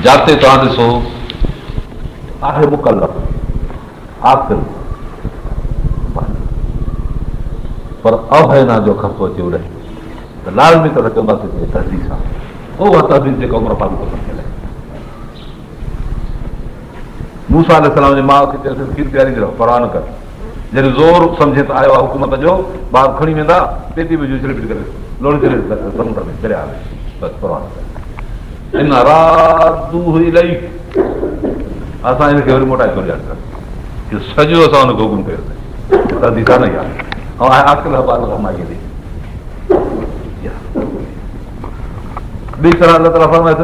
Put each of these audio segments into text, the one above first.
जाते तव्हां ॾिसो आहे मुकल्लफ आख़िर पर अवहेना जो ख़र्चो अची उड़े त लाज़मी त चवंदासीं तहदीस आहे उहा तहदीस जेका उमिरि पाक रखियल आहे। मूसा अलैहिस्सलाम जी माउ खे चयोसीं खीर पीआरींदी रहो परवाह न कर। जॾहिं ज़ोर सम्झे त आयो आहे हुकूमत जो ॿार खणी वेंदा पेटी में छॾे करे लोड़ी छॾे समुंड में छॾिया बसि परवाह न कर। इन रातू इलाही असां हिनखे वरी मोटाए छॾिया सॼो असां हुनखे हुकुम कयोसीं तहदीस आहे न यार ऐं आख़िर ॿी तरह अलाह ताला फरमाए थो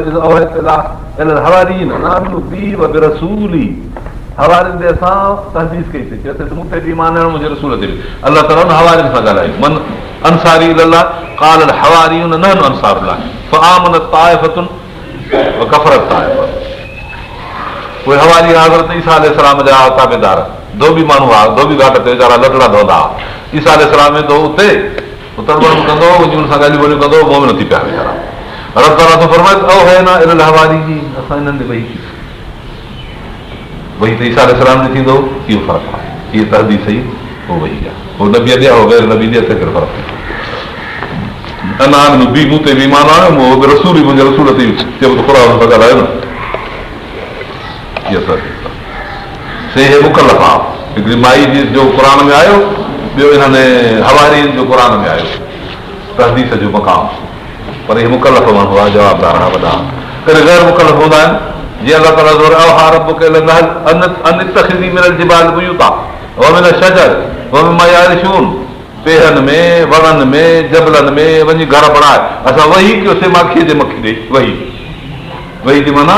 हवारियुनि ते असां तहदीस कईसीं चयोसीं मूं ते ईमान आणो मुंहिंजे रसूल ते अलाह ताला हुन हवारियुनि सां ॻाल्हायो मन अंसारी अलाह काल हवारियुन न अंसारुल्लाह फआमनत ताइफ़तुन व कफरत ताइफ़ा। उहे हवारी हज़रत ईसा अलैहिस्सलाम जा ताबेदार धोबी माण्हू हुआ धोबी घाट ते वीचारा लटड़ा धोंदा हुआ। ईसा अलैहिस्सलाम वेंदो उते तड़बड़ कंदो हुन सां ॻाल्हियूं ॿोलियूं कंदो मोमिन थी पिया वीचारा। रब ताला थो फरमाए हवारी जी असां हिननि ते वही त ईसा अलैहिस्सलाम जो थींदो इहो फ़र्क़ु आहे हीअ तहदीस सही उहो वही आहे उहो नबी ॾिया हो गैर नबी ॾिया ते फ़र्क़ु अना बी मूं ते बि ईमान आणियो मूं रसूल ई मुंहिंजे रसूल ते चयो त क़ुर सां ॻाल्हायो न इहा तहदीस आहे। हे मुकल्लफ आहे हिकिड़ी माई जो क़ुर में आयो ॿियो हिननि हवारियुनि जो क़ुर में आयो तहदीस जो मक़ाम पर इहे मुकल्लफ माण्हू आहे जवाबदार आहे वॾा कॾहिं गैर मुकल्लफ हूंदा आहिनि जीअं अलाह ताला पेहनि में वणनि में जबलनि में वञी घर बणाए असां वही कयोसीं माखीअ जे मखी ॾे वही वही थी माना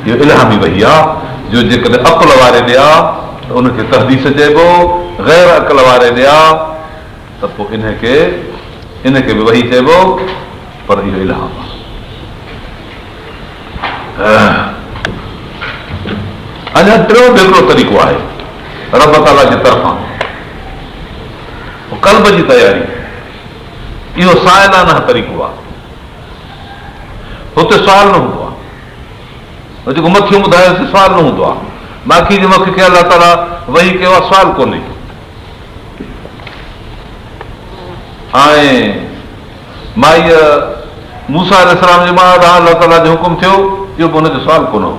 इहो इल्हामी वही आहे जो जेकॾहिं अक़ुल वारे ॾिया त उनखे तहदीस चइबो गैर अक़ल वारे ॾिया त पोइ इनखे बि वही चइबो पर इहो इल्हाम आहे। अञा टियों हिकिड़ो तरीक़ो आहे रब ताला जे तरफ़ां कल्ब जी तयारी इहो साइलाना तरीक़ो आहे। हुते सुवाल न हूंदो आहे जेको मखियूं ॿुधायोसीं सुवाल न हूंदो आहे माखी जी मखी खे अलाह ताला वही कयो आहे सुवाल कोन्हे। ऐं माईअ मूसा अलैहिस्सलाम जे मां अलाह ताला जो हुकुम थियो इहो बि हुनजो सुवाल कोन हो।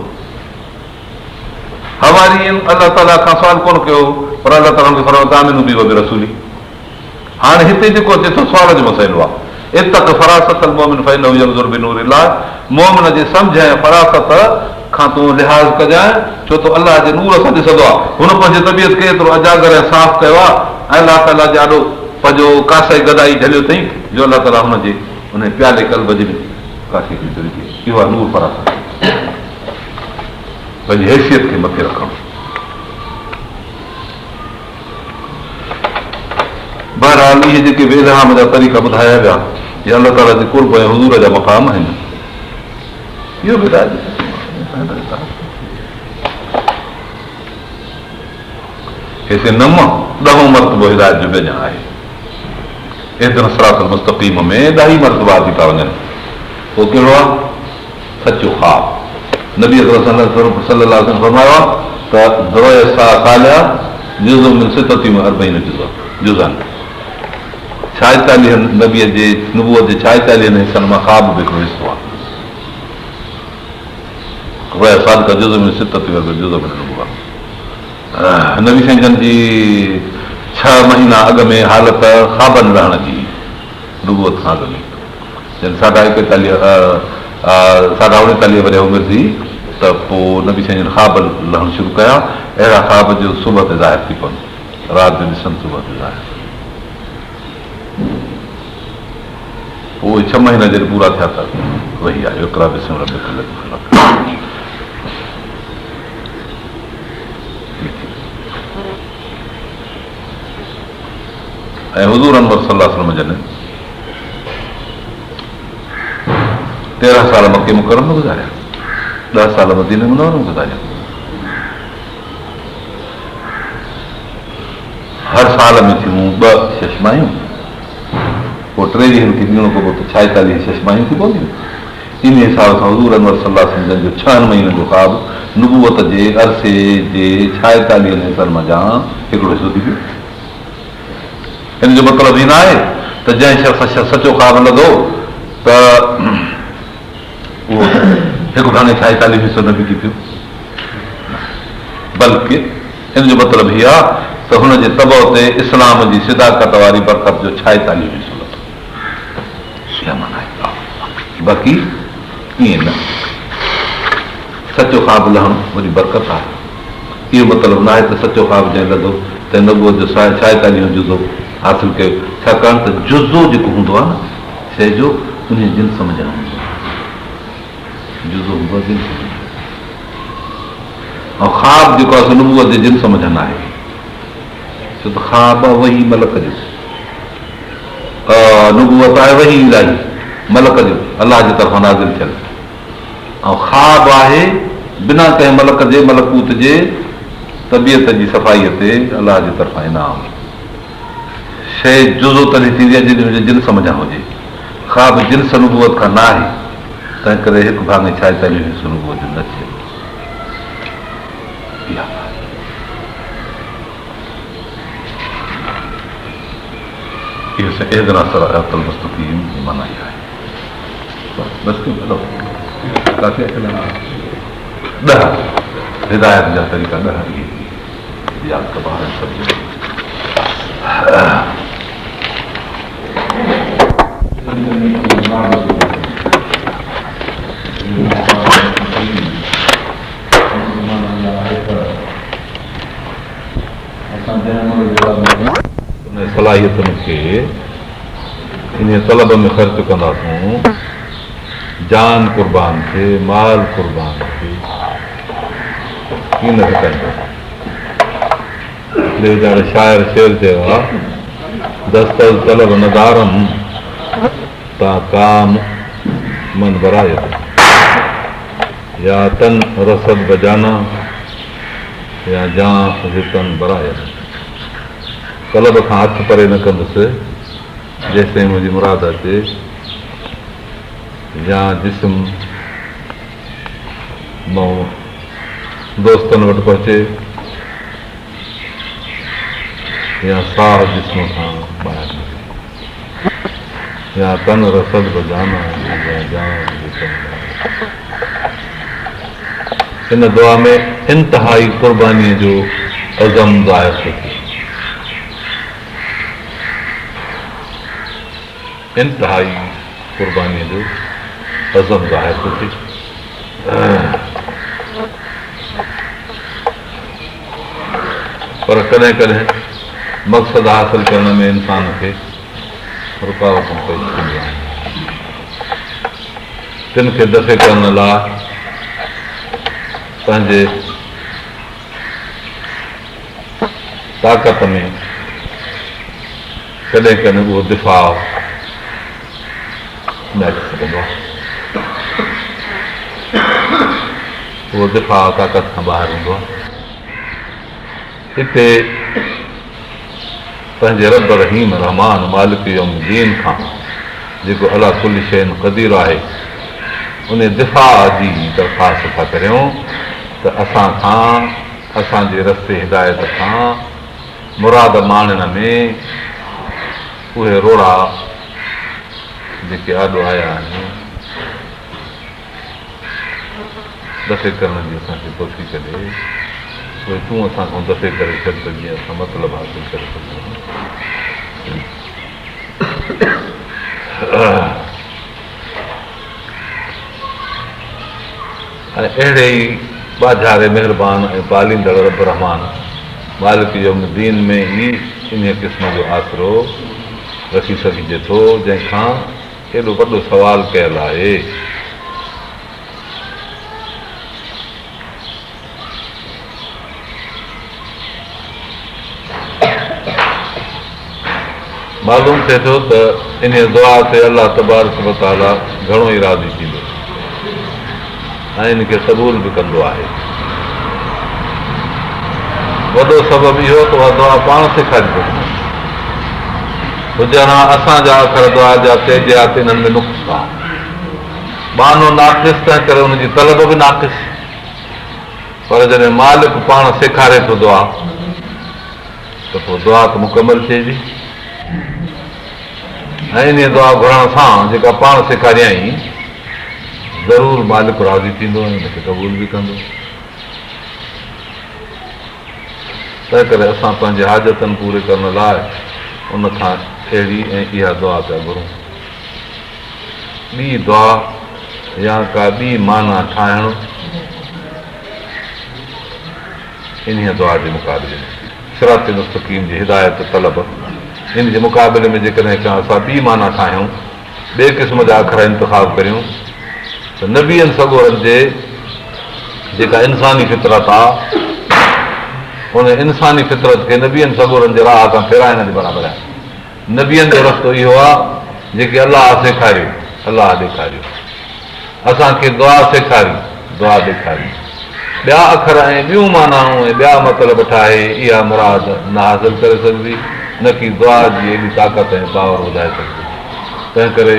हवारियुनि अलाह ताला खां सुवाल कोन कयो पर अलाह ताला खे फरमायो तामिनू बि वग़ैरह रसूली। हाणे हिते जेको अचे थो सुवाल जो मसइलो आहे इतक फरासत मोमिन फइन्नहु यंज़ुरु बिनूरिल्लाह मोमिन जे सम्झ ऐं फरासत खां तूं लिहाज़ कजांइ छो त अलाह जे नूर सां ॾिसंदो आहे हुन पंहिंजे तबियत खे एतिरो अजागर ऐं साफ़ कयो आहे ऐं अलाह ताला जे ॾाढो पंहिंजो कासे गदाई झलियो अथई जो अलाह ताला हुनजे हुन प्याले कल्ब जे कासे खे इहो आहे नूर फरासत पंहिंजी हैसियत खे मथे रखणु। बहरहाल इहे जेके बि इल्हाम जा तरीक़ा ॿुधाया विया या अलाह ताला जे कुर्ब ऐं हुज़ूर जा मक़ाम आहिनि इहो बि हिते नव ॾहों मरतबो हिदायत जो बेजा आहे एतिरा सिरातुल मुस्तक़ीम में 10 मरतबा थी था वञनि पोइ कहिड़ो आहे सचो ख़्वाब नबी सल्लल्लाहु अलैहि वसल्लम फरमायो त सालिया जुज़ मिन सितती में 40 जुज़न 46 नबीअ जे नबूअत जे 46 हिसनि मां ख़्वाब बि हिकिड़ो हिसो आहे साल का जुज़ में सितती जुज़ में नबूअत नबी साईं जी 6 महीना अॻु में हालत ख़्वाबनि रहण जी नबूअत खां अॻु में जन 41 वरे उमिरि थी त पोइ नबी साईं ख़्वाब लहण शुरू कया अहिड़ा ख़्वाब जो सुबुह ते ज़ाहिर थी पवनि राति जो ॾिसनि सुबुह ते ज़ाहिर पोइ 6 महीना जॾहिं पूरा थिया त वही आहे हिकिड़ा ॾिसण ऐं हुज़ूर अनवर सल्लल्लाहु अलैहि वसल्लम जन 13 साल मके मुकरम में गुज़ारिया 10 साल मदीने मुनव्वर में गुज़ारिया हर साल में थियूं 2 चश्मायूं पोइ टे ॾींहंनि खे ॾियणो पोइ त 46 शशमायूं थी पवंदियूं। इन हिसाब सां हज़ूर अनवर सल्लल्लाहु अलैहि वसल्लम जो 6 महीननि जो ख़्वाबु नुबूवत जे अरसे जे 46 हिसनि मंझां हिकिड़ो हिसो थी पियो। हिन जो मतिलबु ई न आहे त जंहिं शख़्स सचो ख़्वाबु लॻो त उहो हिकु भाङे 46 हिसो न बिकी पियो, बल्कि हिन जो मतिलबु इहो आहे त हुनजे तबो ते इस्लाम जी सिदाकत वारी बरकत जो 46 हिसो लॻो। इहा माना आहे, बाक़ी ईअं न। सचो ख़्वाबु लहणु वरी बरकत आहे। इहो मतिलबु न आहे त सचो ख़्वाबु जंहिं लॻो त नबूअत जो 46 जुज़ो हासिलु कयो, छाकाणि त जुज़ो जेको हूंदो आहे न शइ जो उन जिन सम्झणु हूंदो आहे, जुज़ो हूंदो आहे जिन सम्झणु, ऐं ख़्वाबु जेको आहे नबूअत जे जिन सम्झ न आहे। छो त ख़्वाबु आहे वही मलक जो, नबूअत आहे वही इलाही मलक जो, अलाह जे तरफ़ां नाज़िल थियल, ऐं ख़्वाबु आहे बिना कंहिं मलक जे मलकूत जे तबियत जी सफ़ाईअ ते अलाह जे तरफ़ां इनाम। शइ जुज़ो तॾहिं थींदी आहे जॾहिं हुनजे जिन सम्झ हुजे। ख़्वाबु जिन्स नबूअत खां न आहे, तंहिं करे हिकु भाङे 46 हिसो नबूअत जो न थिए। इहो एतिरा सराहतल मुस्तक़ीम माना इहा आहे। बसि काफ़ी 10 हिदायत जा तरीक़ा 10 इहे यादि कबा आहिनि सभु। सलाहियतुनि खे इन तलब में ख़र्च कंदासूं, जान क़ुर्बान थिए, माल क़ुर्बान थिए, कीअं न कंदासीं। वीचारे शाइर शेर चयो आहे, दस्तल तलब नदारम ता काम मन बरायत, या तन रसद बजाना या जान रितन बरायत। तलब खां हथु परे न कंदुसि जेसिताईं मुंहिंजी मुराद अचे, या जिस्म दोस्तनि वटि पहुचे, या साह जिस्म खां ॿाहिरि निकिरे, या तन रसद बजाना या जान रितन। हिन दुआ में इंतिहाई क़ुर्बानीअ जो अज़म ज़ाहिर थो थिए, इंतिहाई क़ुर्बानीअ जो अज़म ज़ाहिर थो थिए। पर कॾहिं कॾहिं मक़सदु हासिलु करण में इंसान खे रुकावटूं पेश थींदियूं आहिनि। तिन खे दफ़े करण लाइ पंहिंजे ताक़त में कॾहिं कॾहिं उहो दिफ़ा न अची सघंदो आहे, उहो दिफ़ा ताक़त खां ॿाहिरि हूंदो आहे। हिते पंहिंजे रब रहीम रहमान मालिक यौम दीन खां जेको अला कुल शइ क़दीर आहे, उन दिफ़ा जी दरख़्वास्त था करियूं त असां खां, असांजे रस्ते हिदायत खां मुराद माणण में उहे रोड़ा जेके आॾो आया आहिनि दफ़े करण जी असांखे तौफ़ीक़ ॾे, उहे तूं असां खां दफ़े करे छॾ त जीअं असां मतिलबु हासिलु करे सघूं। ऐं अहिड़े ई ॿाझारे महिरबानी ऐं पालींदड़ रब रहमान मालिक यौम दीन में ई इन क़िस्म जो आसिरो रखी सघिजे थो, जंहिंखां एॾो वॾो सुवालु कयल आहे। मालूम थिए थो त इन दुआ ते अलाह तबारक व तआला घणो ई राज़ी थींदो ऐं इन खे क़बूल बि कंदो आहे। वॾो सबबु इहो त उहा दुआ पाण सेखारी थो, हुजण असांजा अखर दुआ जा तेजियात इन्हनि में नुक़्स आहे बानो नाक़िस तंहिं करे हुनजी तलब बि नाक़िस पर जॾहिं मालिक पाण सेखारे थो दुआ त पोइ दुआ त मुकमल थिए थी ऐं इन दुआ घुरण सां जेका पाण सेखारियई ज़रूरु मालिक राज़ी थींदो ऐं हुनखे क़बूल बि कंदो तंहिं करे असां पंहिंजे हाजतनि पूरे करण लाइ उनखां अहिड़ी ऐं इहा दुआ पिया घुरूं ॿी दुआ या का ॿी माना ठाहिणु इन दुआ जे मुक़ाबले में सिरात मुस्तक़ीम जी हिदायत तलब इन जे मुक़ाबले में जेकॾहिं का असां ॿी माना ठाहियूं ॿिए क़िस्म जा अखर इंतिखाब करियूं त नबीअनि सगोरनि जे जेका इंसानी फितरत आहे उन इंसानी फितरत खे नबीअनि सगोरनि जे राह खां फेराइण जे बराबरि आहे नबीअनि जो रस्तो इहो आहे जेके अलाह सेखारियो अलाह ॾेखारियो असांखे दुआ सेखारी दुआ ॾेखारी ॿिया अखर ऐं ॿियूं मानाऊं ऐं ॿिया मतिलब ठाहे इहा मुराद न हासिल करे सघंदी न की दुआ जी एॾी ताक़त ऐं पावर ॿुधाए सघंदी तंहिं करे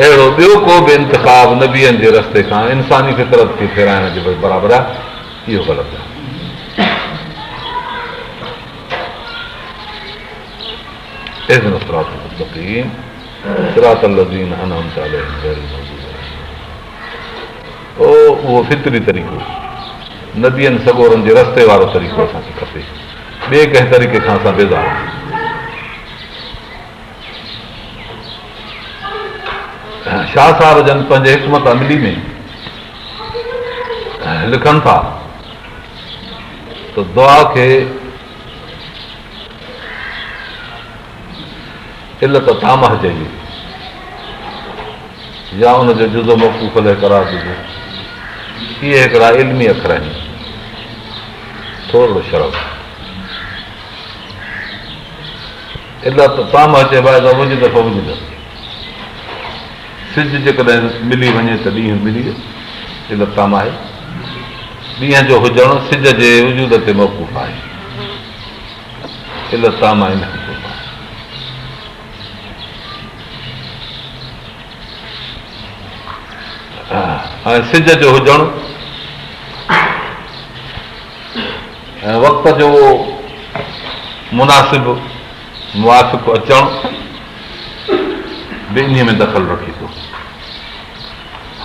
अहिड़ो ॿियो को बि इंतिखाब नबीअनि जे रस्ते खां इंसानी फितरत खे फेराइण जे बराबरि आहे इहो ग़लति आहे उहो फितरी तरीक़ो नबीअनि सगोरनि जे रस्ते वारो तरीक़ो असांखे खपे ॿिए कंहिं तरीक़े खां असां बेज़ार शाह साहिब जन पंहिंजे हिकमत अमली में लिखनि था त दुआ खे इल्लत तामह चइजे या उनजो जुज़ो मौक़ूफ़ लाइ करार ॾिजे इहे हिकिड़ा इल्मी अखर आहिनि थोरो शरफ़ इल्लत तामह चइबो आहे त मुंहिंजी दफ़ो मुंहिंजी सिज जेकॾहिं मिली वञे त ॾींहुं मिली वियो इल्लत तामह आहे ॾींहं जो हुजणु सिज जे वजूद ते मौक़ूफ़ आहे इल्लत तामह इन ऐं सिज जो हुजणु ऐं वक़्त जो मुनासिब मुवाफ़िक़ अचणु बि इन में दख़ल रखी थो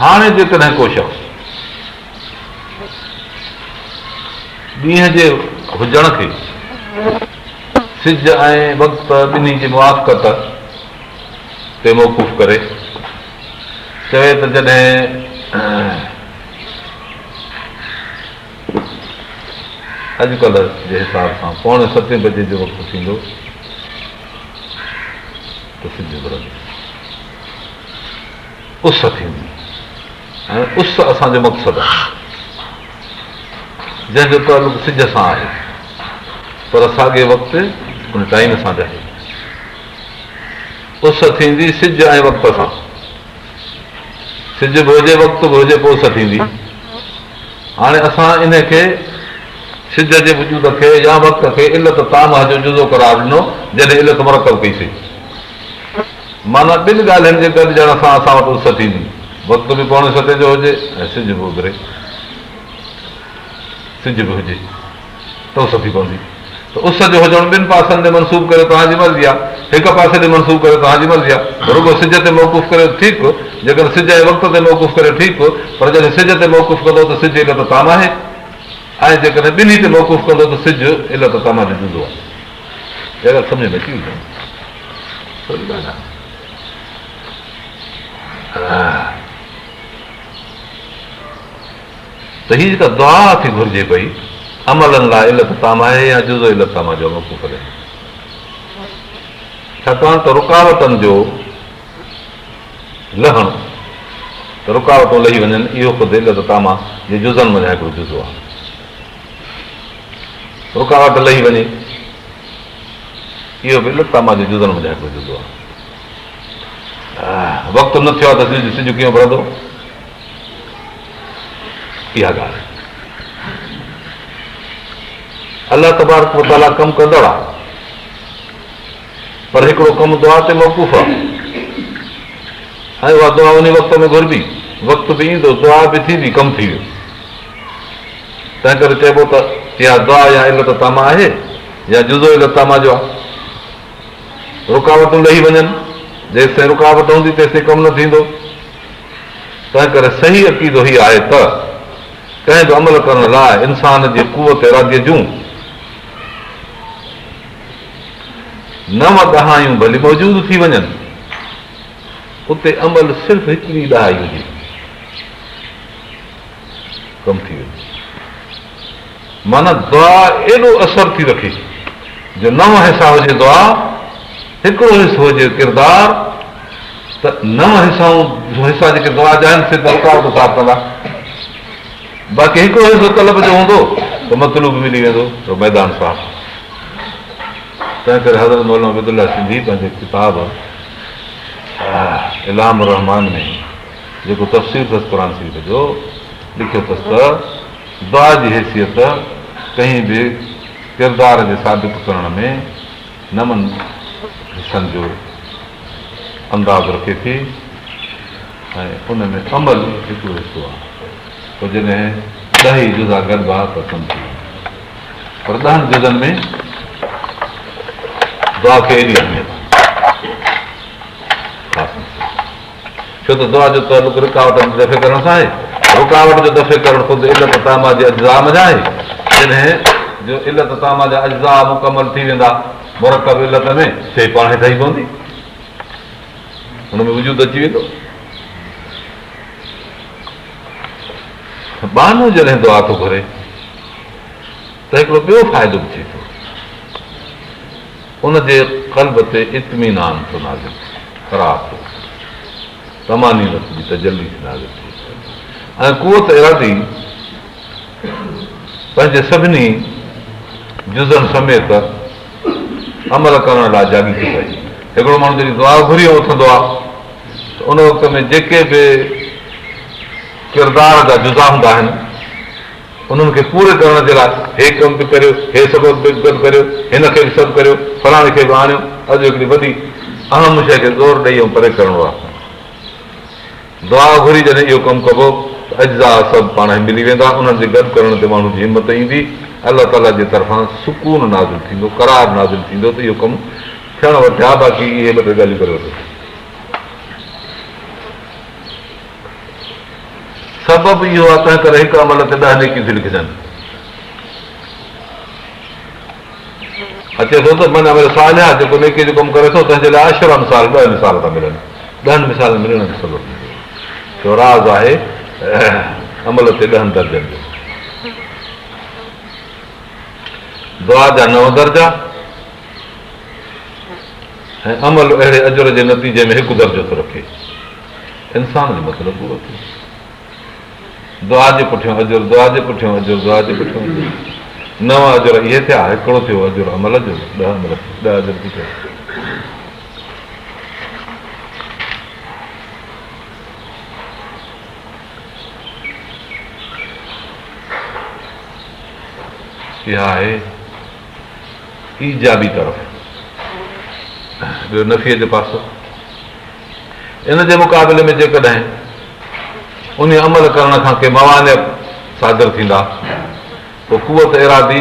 हाणे जेकॾहिं को शख़्स ॾींहं जे हुजण खे सिज ऐं वक़्त ॿिन्ही जी मुवाफ़क़त ते मौक़ूफ़ करे चवे त जॾहिं अॼुकल्ह जे हिसाब सां 6:45 बजे जो वक़्तु थींदो त सिज घुरंदी उस थींदी ऐं उस असांजो मक़सदु आहे जंहिंजो तालुक सिज सां आहे पर साॻे वक़्तु उन टाइम सां रहे उस थींदी सिज ऐं वक़्त सां सिज बि हुजे वक़्तु बि हुजे पोइ उस थींदी हाणे असां इन खे सिज जे वजूद खे या वक़्त खे इल्लत तामह जो जुज़ो करार ॾिनो जॾहिं इल्लत मुरकब कईसीं माना ॿिनि ॻाल्हियुनि जे गॾिजण सां असां वटि उस थींदी वक़्तु बि 6:45 जो हुजे ऐं सिज बि उभिरे सिज बि हुजे त उस थी पवंदी त उस जो हुजणु ॿिनि पासनि ते मनसूब करे तव्हांजी मर्ज़ी आहे हिकु पासे ते मनसूब करे तव्हांजी मर्ज़ी आहे रुॻो सिज ते मौक़ूफ़ करे ठीकु जेकॾहिं सिज जे वक़्त ते मौक़ूफ़ करे ठीकु पर जॾहिं सिज ते मौक़ूफ़ कंदो त सिज इल्लत तामह आहे ऐं जेकॾहिं ॿिन्ही ते मौक़ूफ़ कंदो त सिज इल्लत तामह जो जुज़ो आहे इहा ॻाल्हि सम्झ में अची वई त हीअ जेका दुआ थी घुरिजे पई अमलनि लाइ इल्लत तामह आहे या जुज़ो इल्लत तामह जो मौक़ूफ़ करे छाकाणि त रुकावटनि जो लहणु त रुकावटूं लही वञनि इहो ख़ुदि इल्लत तामह जे जुज़नि में हिकिड़ो जुज़ो आहे रुकावट लही वञे इहो बि इल्लत तामह जे जुज़नि में हिकिड़ो जुज़ो आहे वक़्तु न थियो आहे त सिज कीअं भरंदो इहा ॻाल्हि अलाह तबारक व तआला कमु कंदड़ आहे पर हिकिड़ो कमु दुआ ते मौक़ूफ़ आहे ऐं उहा दुआ उन वक़्त में घुरिबी, वक़्तु बि ईंदो, दुआ बि थींदी, कमु थी वियो। तंहिं करे चइबो त इहा दुआ या इलत तामा आहे या जुज़ो इलत तामा जो आहे। रुकावटूं लही वञनि, जेसिताईं रुकावट हूंदी तेसिताईं कमु न थींदो। तंहिं करे सही अक़ीदो हीअ आहे त कंहिं बि अमल करण लाइ इंसान जी कुवत इरादीअ जूं 9 ॾहायूं भली मौजूदु थी वञनि, उते अमल सिर्फ़ु हिकिड़ी ॾहाई हुजे, कमु थी वञे। माना दुआ एॾो असरु थी रखे जो 9 हिसा हुजे दुआ, हिकिड़ो हिसो हुजे किरदार, त 9 हिसा जेके दुआ जा आहिनि से त रुकावट साफ़ कंदा। बाक़ी हिकिड़ो हिसो तलब जो हूंदो त मतलूब मिली वेंदो, त मैदान साफ़। तंहिं करे हज़रत मौलाना अब्दुल्ला सिंधी पंहिंजे किताब इलाम रहमान में जेको तफ़सीर अथसि क़ुर शरीफ़ जो, लिखियो अथसि त दुआ जी हैसियत कंहिं बि किरदार जे साबित करण में 9 हिसनि जो अंदाज़ रखे थी ऐं उन में अमल हिकिड़ो हिसो आहे। पोइ जॾहिं 10 जुज़ा गॾिबा त कमु थी वियो। पर 10 जुज़नि में दुआ खे एॾी अहमियत आहे, छो त दुआ जो तालुक रुकावट दफ़े करण सां आहे। रुकावट जो दफ़े करणु ख़ुदि इलत तामा जे अज्ज़ा में आहे। जॾहिं जो इलत तामा जा अज्ज़ा मुकमल थी वेंदा मुरकब इलत में, शइ पाण ठही पवंदी, हुन में वजूद अची वेंदो। बहानो जॾहिं दुआ थो घुरे त हिकिड़ो ॿियो फ़ाइदो बि थिए थो, उनजे क़ल्ब ते इत्मीनान थो नाज़िल थिए, क़रार थो, तमानीनत जी तजल्ली थी नाज़िल थिए ऐं कुवत इरादी पंहिंजे सभिनी जुज़नि समेत अमल करण लाइ जाॻी थी पए। हिकिड़ो माण्हू जॾहिं दुआ घुरी उथंदो आहे त उन वक़्त में जेके बि किरदार जा जुज़ा हूंदा आहिनि उन्हनि खे पूरे करण जे लाइ हे कमु बि करियो, हे सभु बि गॾु करियो, हिन खे बि सभु करियो, फलाणे खे बि आणियो। अॼु हिकिड़ी वॾी अहम शइ खे ज़ोर ॾेई ऐं परे करिणो आहे। दुआ घुरी जॾहिं इहो कमु कबो त अज्ज़ा सभु पाण ई मिली वेंदा, उन्हनि जे गॾु करण ते माण्हू जी हिमत ईंदी, अलाह ताला जे तरफ़ां सुकून नाज़िल थींदो, करार नाज़िल थींदो त इहो कमु थियण वठिया। बाक़ी इहे 2 ॻाल्हियूं करे वठो। सबबु इहो आहे, तंहिं करे हिकु अमल ते 10 नेकियूं थी लिखजनि। अचे थो त माना सालिहा जेको नेकी जो कमु करे थो तंहिंजे लाइ 10 मिसाल 10 मिसाल था मिलनि, 10 मिसाल मिलण जो सबबु छो राज़ आहे अमल ते 10 दर्जनि जो। दुआ जा 9 दर्जा ऐं अमल अहिड़े अजर जे नतीजे में 1 दर्जो थो रखे। इंसान जो मतिलबु उहो थियो, दुआ जे पुठियां अजुर, दुआ जे पुठियां अजुर, दुआ जे पुठियां अजुर। 9 अजुर इहे थिया, हिकिड़ो थियो अजुर अमल जो, 10 अजुर थी थिया। इहा आहे ईजाबी तरफ़। ॿियो नफ़ीअ जो पासो, इन जे मुक़ाबले में जेकॾहिं उन अमल करण खां के मवाने सादर थींदा पोइ कुवत इरादी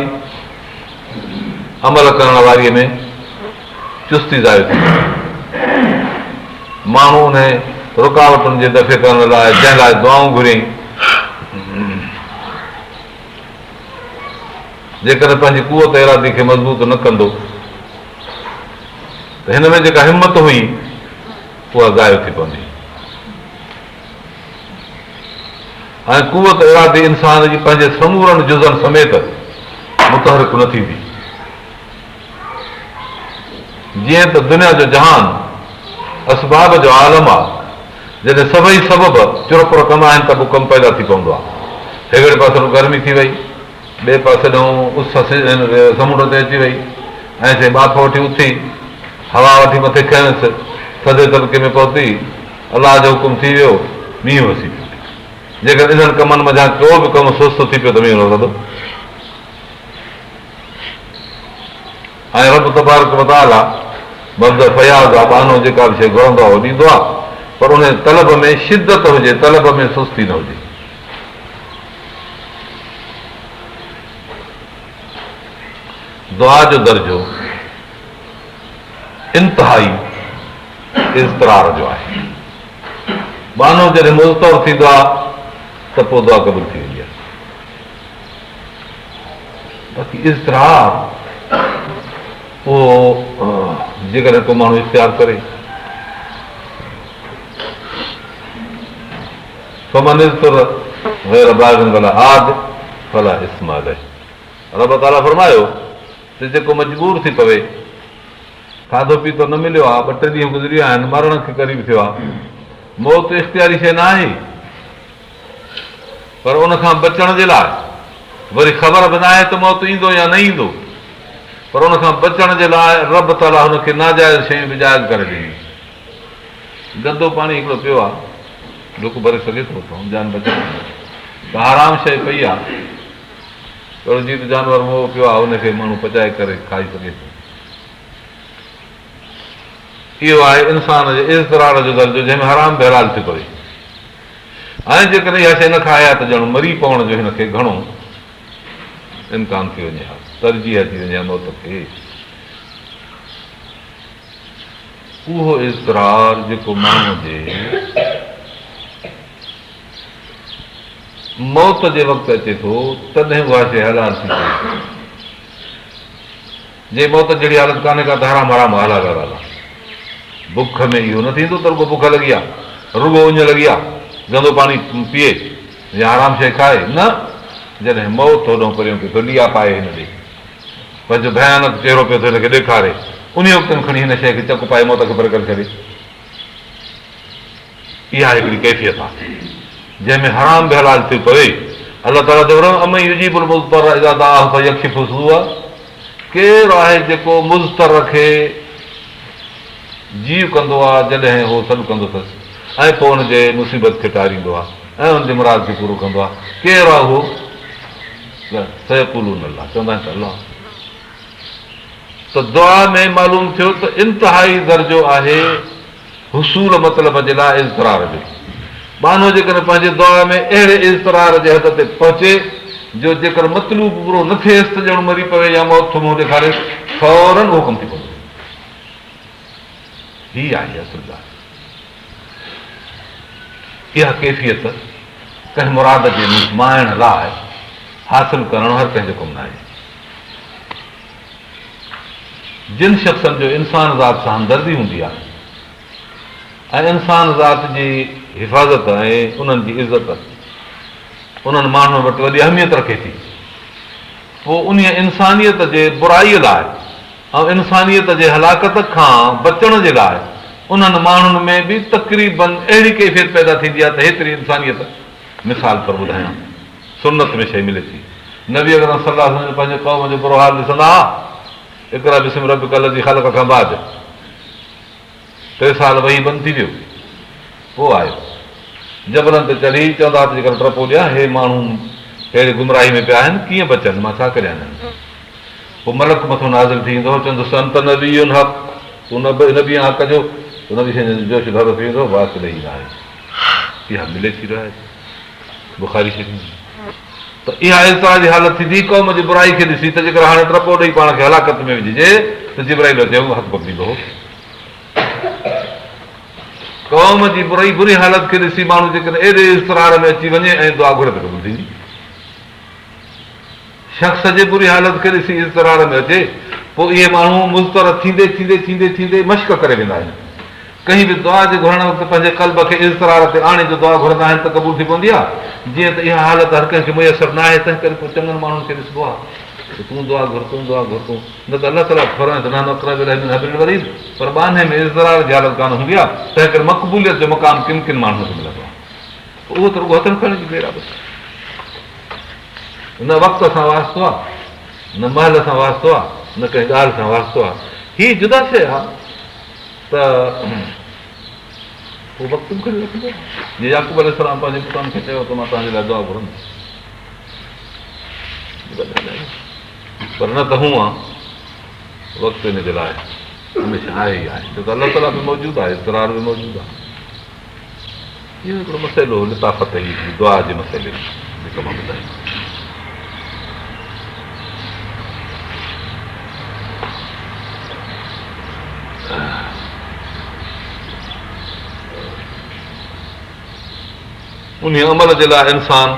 अमल करण वारीअ में चुस्ती ज़ाहिर थींदी। माण्हू उन रुकावटुनि जे दफ़े करण लाइ जंहिं लाइ दुआऊं घुरियईं, जेकॾहिं पंहिंजी कुवत इरादी खे मज़बूत न कंदो त हिन में जेका हिमत हुई उहा ज़ाहिर थी पवंदी। ऐं कुवत इरादी इंसान जी पंहिंजे समूरनि जुज़नि समेत मुतहरिक न थींदी। जीअं त दुनिया जो जहान असबाब जो आलम आहे, जॾहिं सभई सबब चुरपुर कंदा आहिनि त पोइ कमु पैदा थी पवंदो आहे। हिकिड़े पासे गर्मी थी वई, ॿिए पासे ॾांहुं उस समुंड ते अची वई ऐं से बाफ़ वठी उथी, हवा वठी मथे खयंसि, थधे तबिके में पहुती, अलाह जो हुकुम थी वियो, मींहुं वसी पियो। जेकर इन्हनि कमनि मथां को बि कमु सुस्त थी पियो त मींहुं लॻंदो। ऐं रब तबारक व तआला मर्द फयाज़ आहे, बानो जेका बि शइ घुरंदो आहे उहो ॾींदो आहे, पर उन तलब में शिदत हुजे, तलब में सुस्ती न हुजे। दुआ जो दर्जो इंतिहाई इज़तरार जो आहे। बानो जॾहिं मुज़तर थींदो आहे त पोइ दुआ क़बूल थी वेंदी आहे। बाक़ी इज़तरार उहो जेकॾहिं को माण्हू इख़्तियार करे, फमन इज़्तर गैर बाग़िन वला आद फला इस्म अलैह। रब ताला फरमायो त जेको मजबूर थी पवे, खाधो पीतो न मिलियो आहे, 2 ॾींहं गुज़री विया आहिनि, मरण खे क़रीब थियो आहे, मौत इख़्तियारी शइ न आहे, पर उन खां बचण जे लाइ वरी ख़बर बि न आहे त मौत ईंदो या न ईंदो, पर उन खां बचण जे लाइ रब ताला हुनखे नाजाइज़ शयूं बि जाइज़ करे ॾिनी। गंदो पाणी हिकिड़ो पियो आहे, डुक भरे सघे थो जान बचाए, त हराम शइ पई आहे, अहिड़ो जीत जानवर उहो पियो आहे, हुनखे माण्हू पचाए करे खाई सघे थो। इहो आहे इंसान जे इज़तरार जो दर्जो जंहिंमें हराम बि हलाल थी पवे। ऐं जेकॾहिं इहा शइ न खाए त ॼण मरी पवण जो हिनखे घणो इम्कान थी वञे हा, तरजीह थी वञे मौत खे। उहो इज़तरार जेको माण्हू जे मौत जे वक़्तु अचे थो तॾहिं उहा शइ हलाल थी पए। जे मौत जहिड़ी हालत कान्हे का त हराम हराम हलाल हलाल आहे। बुख में इहो न थींदो त रुगो बुख लॻी आहे, रुगो उञ लॻी आहे, गंदो पाणी पीए या आराम शइ खाए, न। जॾहिं मौत होॾो परियों पियो थो लिया पाए हिन ॾे, पंहिंजो भयानक चहिरो पियो थो हिनखे ॾेखारे, उन वक़्त में खणी हिन शइ खे चक पाए मौत खे परे करे छॾे। इहा हिकिड़ी कैफ़ियत आहे जंहिंमें हराम बि हलाल थी पवे। अलाह ताला केरु आहे जेको मुज़तर खे जीव कंदो आहे जॾहिं उहो सॾु कंदो अथसि, ऐं पोइ हुनजे मुसीबत खे टारींदो आहे ऐं हुनजे मुराद खे पूरो कंदो आहे। केरु आहे उहो? सयक़ूलून अल्लाह, चवंदा आहिनि त अल्लाह। त दुआ में मालूम थियो त इंतिहाई दर्जो आहे हुसूल मतिलब जे लाइ इज़तरार जो। बानो जेकॾहिं पंहिंजे दुआ में अहिड़े इज़तरार जे हद ते पहुचे जो जेकर मतलूब पूरो न थिएसि त ॼण मरी पवे या मौत मुंहुं ॾेखारे, फौरन उहो कमु थी पवंदो। ही आहे असुल ॻाल्हि। इहा कैफ़ियत कंहिं मुराद जे माइण लाइ हासिल करणु हर कंहिंजो कमु न आहे। जिन शख़्सनि जो इंसान ज़ात सां हमदर्दी हूंदी आहे ऐं इंसान ज़ात जी हिफ़ाज़त ऐं उन्हनि जी इज़त उन्हनि माण्हुनि वटि वॾी अहमियत रखे थी, पोइ उन इंसानियत जे बुराईअ लाइ ऐं इंसानियत जे हलाकत खां बचण जे लाइ उन्हनि माण्हुनि में बि तक़रीबन अहिड़ी कैफ़ियत पैदा थींदी आहे त हेतिरी इंसानियत। मिसाल पर ॿुधायां, सुन्नत में शइ मिले थी। नबी अकरम सल्लल्लाहु अलैहि वसल्लम पंहिंजे क़ौम जो बुरो हाल ॾिसंदा हुआ। इक़रा बिस्मि रब्बिकल लज़ी ख़लक़ खां बाद 3 साल वही बंदि थी वियो। पोइ आयो जबलनि ते चढ़ी चवंदा त जेकर टपो ॾियां, हे माण्हू अहिड़े गुमराही में पिया आहिनि, कीअं बचनि, मां छा करियां? पोइ मलक मथो नाज़िल थी ईंदो, चवंदुसि अंत नबीयुन हक़, तूं नबी हक़ जो, नबी जोश धरो थी वेंदो, वास ॾेई ईंदा आहिनि। इहा मिले थी रहिया बुखारी शरीफ़। त इहा इज़तरार जी हालत थींदी क़ौम जी बुराई खे ॾिसी त जेकर हाणे टपो ॾेई पाण खे हलाकत में विझिजे त जिब्राइल चयो हक़ पकड़ींदो हो। क़ौम जी बुरी हालत खे ॾिसी माण्हू जेकॾहिं एॾे इज़तरार में अची वञे ऐं दुआ घुरे त क़बूल थींदी। शख़्स जे बुरी हालत खे ॾिसी इज़तरार में अचे, पोइ इहे माण्हू मुज़तर थींदे थींदे थींदे थींदे मश्क करे वेंदा आहिनि। कहीं बि दुआ जे घुरण वक़्तु पंहिंजे क़ल्ब खे इज़तरार ते आणे जो दुआ घुरंदा आहिनि त क़बूल थी पवंदी आहे। जीअं त इहा हालत हर कंहिंखे मुयसरु न आहे, तंहिं करे पोइ चङनि माण्हुनि खे ॾिसबो आहे तूं दुआ घुर, तूं दुआ घुर, तूं न त अलाह ताला फरमाए त न, पर बाने में इज़तरार जी हालत कान हूंदी आहे, तंहिं करे मक़बूलियत जो मक़ाम किन किन माण्हुनि खे मिलंदो आहे। उहो त रुॻो हथनि खणण जी बेड़ आहे। न वक़्त सां वास्तो आहे, न महल सां वास्तो आहे, न कंहिं ॻाल्हि सां वास्तो आहे। हीअ जुदा शइ आहे त उहो वक़्तु बि खणी रखंदो। जीअं याक़ूब अलैहिस्सलाम पंहिंजे पुटनि खे चयो त मां तव्हांजे लाइ दुआ घुरंदुसि, पर न त हूअं आहे वक़्तु हिन जे लाइ हमेशह आहे ई आहे, छो त अलाह ताला बि मौजूदु आहे, इज़रार बि मौजूदु आहे। इहो हिकिड़ो मसइलो लिताफ़त ई दुआ जे मसइले जेको मां ॿुधायो। उन अमल जे लाइ इंसानु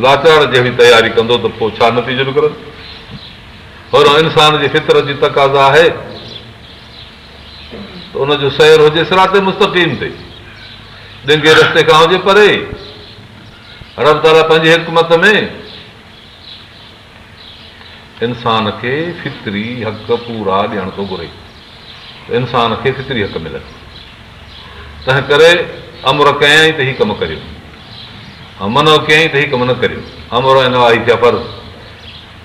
लाचार जहिड़ी तयारी कंदो त पोइ छा नतीजो निकिरंदो? और इंसान जी फितरत जी तक़ाज़ा आहे त उनजो सैर हुजे सिरात मुस्तक़ीम ते, ॾिंगे रस्ते खां हुजे परे। रब ताला पंहिंजी हिकमत में इंसान खे फितरी हक़ पूरा ॾियण थो घुरे, इंसान खे फितरी हक़ मिलनि। तंहिं करे अमर कयईं त हीउ कमु करियो, ऐं मनो कयईं त हीउ कमु न करियो। अमर ऐं नवाही थिया फर्ज़।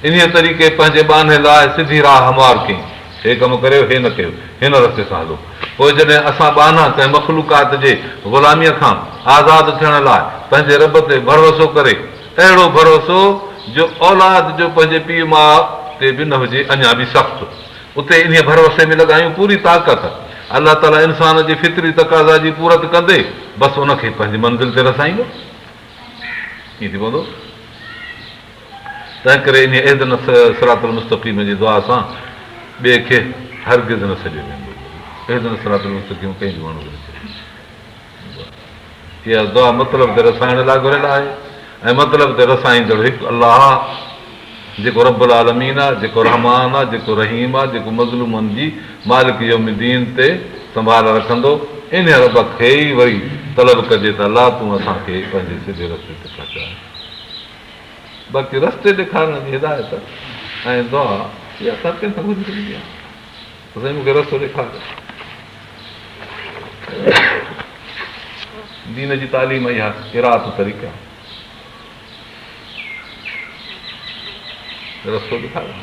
इन तरीक़े पंहिंजे बाने लाइ सिधी राह हमवार कयईं, हे कमु करियो, हे न कयो, हिन रस्ते सां हलो। पोइ जॾहिं असां बाना कंहिं मख़लूकात जे ग़ुलामीअ खां आज़ादु थियण लाइ पंहिंजे रब ते भरोसो करे, अहिड़ो भरोसो जो औलाद जो पंहिंजे पीउ माउ ते बि न हुजे, अञा बि सख़्तु, उते इन भरोसे में लॻायूं पूरी ताक़त। अलाह ताला इंसान जी फितरी तक़ाज़ा जी पूरत कंदे बसि उनखे पंहिंजी मंज़िल ते रसाईंदो। कीअं थी पवंदो? तंहिं करे इन इहदन सिरातुल मुस्तक़ीम जी दुआ सां ॿिए खे हरगिज़ न सॼो वेंदो। इहदन सिरातुल मुस्तक़ीम कंहिं बि माण्हू खे इहा दुआ मतिलब ते रसाइण लाइ घुरियल आहे, ऐं मतिलब ते रसाईंदड़ हिकु अलाह जेको रब्बुल आलमीन आहे, जेको रहमान आहे, जेको रहीम आहे, जेको मज़लूमनि जी मालिक यौमुद्दीन ते संभाल रखंदो। इन रब खे ई वरी तलब कजे त अलाह तूं असांखे पंहिंजे सिधे रस्ते ते पहुचाए। बाक़ी रस्ते ॾेखारण जी हिदायत ऐं दुआ इहा हर कंहिंखां घुरी सघंदी आहे, साईं मूंखे रस्तो ॾेखार। दीन जी तालीम इहा क़िराअत तरीक़ा, रस्तो ॾेखारणु,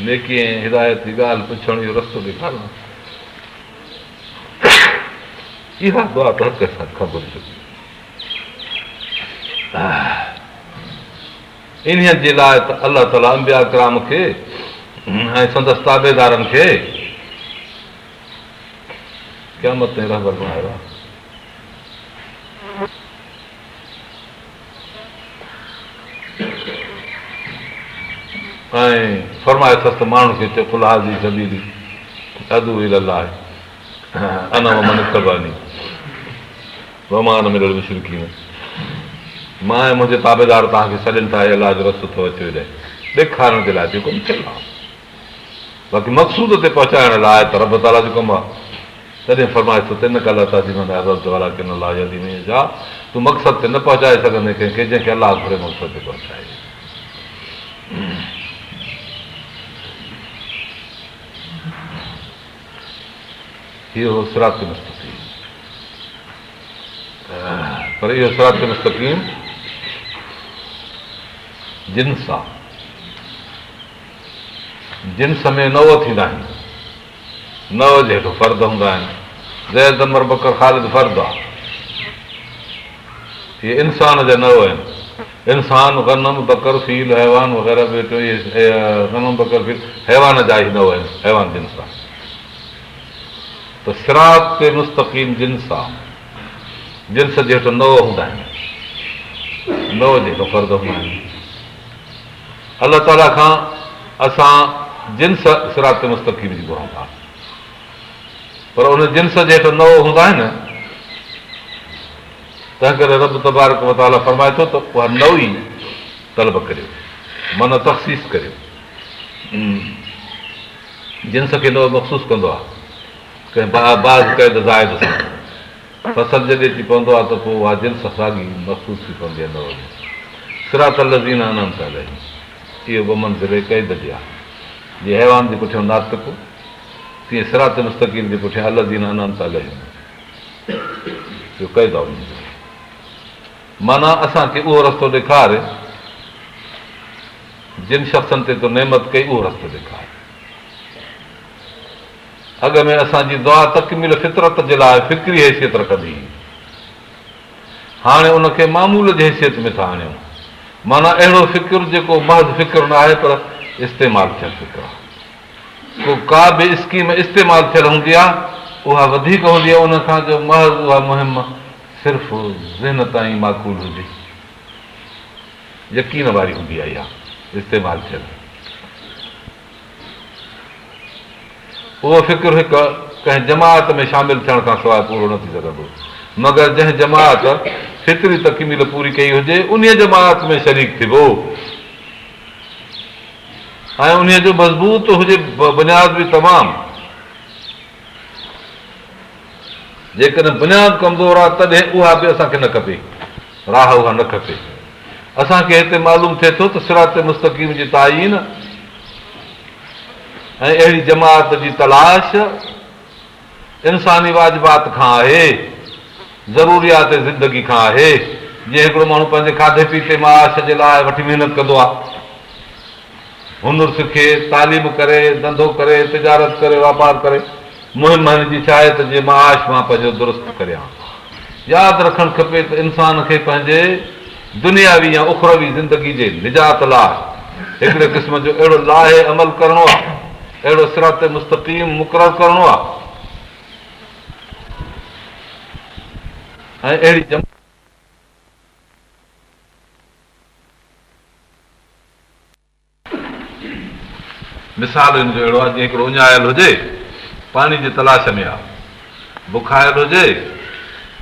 नेकी ऐं हिदायत जी ॻाल्हि पुछण जो रस्तो ॾेखारणु, इहा दुआ त हर कंहिंसां ख़बर सघे। इन जे लाइ त अलाह ताला अंबिया किराम खे ऐं संदसि ताबेदारनि खे क़यामत ताईं रहबर बणायो आहे। ऐं फरमाए अथसि त माण्हू खे चयो कुल हाज़ी सबीली अदू इलल्लाह अना वमन इत्तबअनी वमा अना मिनल मुशरिकीन। मां ऐं मुंहिंजे ताबेदार तव्हांखे सॾनि था अलाह जो रस्तो थो अचे ॾे ॾेखारण जे लाइ जेको थियल आहे। बाक़ी मक़सूद ते पहुचाइण लाइ त रब ताला जो कमु आहे। तॾहिं फरमाए थो तिन कल था वाला किन अलाह यदी में जा, तूं मक़सद ते न पहुचाए सघंदे कंहिंखे जंहिंखे अलाह घुरे मक़सद ते पहुचाए। इहो सिरात मुस्तक़ीम, पर इहो सिरात मुस्तक़ीम जिन्स आहे। जिन्स में 9 थींदा आहिनि, 9 जे हेठो फ़र्द हूंदा आहिनि। ज़ैद अमर बकर ख़ालिद फ़र्द आहे। इहे इंसान जा 9 आहिनि। इंसान गनम बकर फील हैवान वग़ैरह वेठो, इहे गनम बकर फील हैवान जा ई 9 आहिनि। हैवान जिन्स आहे त सिरात ते मुस्तक़ीम जिन्स आहे। जिन्स जे हेठो 9 हूंदा आहिनि, 9 जे हेठो फ़र्द हूंदा आहिनि। अलाह ताला खां असां जिन्स सिरात मुस्तक़ीम जी घुरूं था, पर उन जिन्स जे हेठो 9 हूंदा आहिनि। तंहिं करे रब तबारक व तआला फरमाए थो त उहा 9 ई तलब करियो, मन तख़सीस करियो। जिन्स खे 9 मख़सूस कंदो आहे कंहिं बाज़ क़ैद ज़ाइद सां। फसल जॾहिं अची पवंदो आहे त पोइ उहा जिन्स साॻी मख़सूस थी पवंदी आहे 9 में। सिरात लज़ीन अनअमत अलैहिम, इहो 2 मंज़िल क़ैद जी आहे। जीअं हैवान जे पुठियां नातिक, तीअं सिरात मुस्तक़ीम जे पुठियां लज़ीन अनअमत अलैहिम जो क़ैद आहे। माना असांखे उहो रस्तो ॾेखारे जिन शख़्सनि ते तो नेमत कई, उहो रस्तो ॾेखारे। अॻ में असांजी दुआ तकमील फितरत जे लाइ फिक्री हैसियत रखंदी हुई, हाणे उनखे मामूल जी हैसियत में था आणियूं। माना अहिड़ो फ़िक्र जेको महज़ फ़िक्र न आहे पर इस्तेमालु थियल फ़िक्र आहे। को का बि स्कीम इस्तेमालु थियल हूंदी आहे उहा वधीक हूंदी आहे उन खां जो महज़ उहा मुहिम सिर्फ़ु ज़हन ताईं माक़ूल हुजे, यकीन वारी हूंदी आहे इहा इस्तेमालु थियल। उहो फ़िक्र हिकु कंहिं जमात में शामिलु थियण खां सवाइ पूरो न थी सघंदो, मगर जंहिं जमात फितरी तकमील पूरी कई हुजे उन जमात में शरीक थिबो ऐं उन जो मज़बूत हुजे बुनियाद बि तमामु। जेकॾहिं बुनियाद कमज़ोर आहे तॾहिं उहा बि असांखे न खपे, राह उहा न खपे। असांखे हिते मालूम थिए थो त सिरात मुस्तक़ीम जी तायीन ऐं अहिड़ी जमात जी तलाश इंसानी वाजिबात खां आहे, ज़रूरियात ज़िंदगी खां आहे। जीअं हिकिड़ो माण्हू पंहिंजे खाधे पीते माश जे लाइ वठी महिनत कंदो आहे, हुनुर सिखे, तालीम करे, धंधो करे, तिजारत करे, वापारु करे, मुहिम हिन जी छा आहे त जे माश मां पंहिंजो दुरुस्त करियां। यादि रखणु खपे त इंसान खे पंहिंजे दुनियावी या उखरवी ज़िंदगी जे निजात लाइ हिकिड़े क़िस्म जो अहिड़ो लाहे अमल करिणो आहे, अहिड़ो सिरात मुस्तक़ीम मुक़ररु करिणो आहे ऐं अहिड़ी मिसाल हिन जो अहिड़ो आहे। जीअं हिकिड़ो उञायल हुजे पाणी जी तलाश में आहे, बुखायल हुजे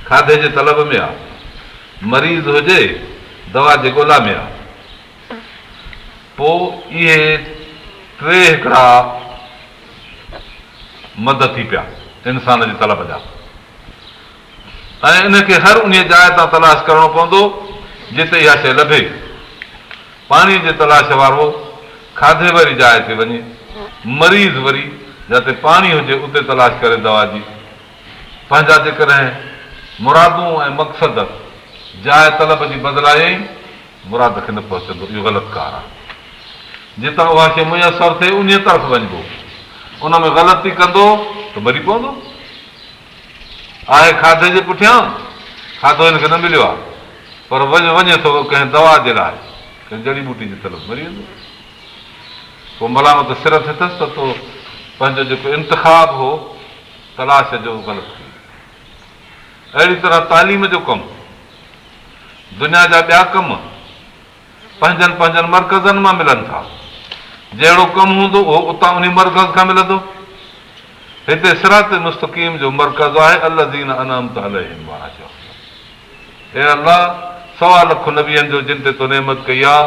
खाधे जे तलब में आहे, मरीज़ हुजे दवा जे ॻोल्हा में आहे, पोइ इहे टे हिकिड़ा मद थी पिया इंसान जी तलब जा ऐं इनखे हर उन जाइ तां तलाश करणो पवंदो जिते इहा शइ लभे। पाणीअ जे तलाश वारो खाधे वारी जाइ ते वञे, मरीज़ वरी जिते पाणी हुजे उते तलाश करे दवा जी। पंहिंजा जेकॾहिं मुरादूं ऐं मक़सद जाइ तलब जी बदिलाए मुराद खे न पहुचंदो, इहो ग़लति कार आहे। जितां उहा शइ मुयसरु थिए उन तरफ़ वञिबो, उन में ग़लती कंदो त मरी पवंदो। आहे खाधे जे पुठियां, खाधो हिनखे न मिलियो आहे पर वञे थो कंहिं दवा जे लाइ, कंहिं जड़ी बूटी जे तरफ़ मरी वेंदो। पोइ मलामत सिर थियसि त तो पंहिंजो जेको इंतिखाब हो तलाश जो ग़लति थी। अहिड़ी तरह तालीम जो कमु, दुनिया जा ॿिया कम पंहिंजनि पंहिंजनि मर्कज़नि मां मिलनि था। जहिड़ो कमु हूंदो उहो उतां उन मर्कज़ खां मिलंदो। हिते सिरात मुस्तक़ीम जो मर्कज़ आहे अल्लज़ीन अनअमत अलैहिम वारा शख़्स। हे अल्लाह 1.25 लख नबियनि जो जिन ते तो नेमत कई आहे,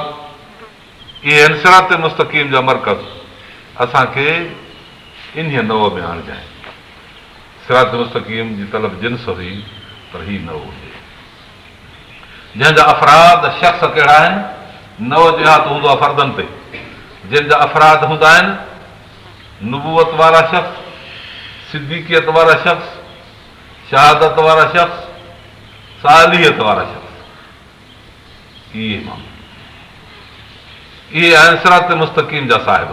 इहे आहिनि सिरात मुस्तक़ीम जा मर्कज़। असांखे इन नव में आणिजांइ। सिरात मुस्तक़ीम जी तलब जिन्स हुई पर ही नव हुजे जंहिंजा अफ़राद शख़्स कहिड़ा आहिनि। नव जिहाद हूंदो आहे फर्दनि ते, जिन जा अफ़राद हूंदा आहिनि नुबूवत वारा शख़्स, सिद्दीक़ियत वारा शख़्स, शहादत वारा शख़्स, सालियत वारा शख़्स। इहे माण्हू इहे आहिनि सिरात मुस्तक़ीम जा साहिब,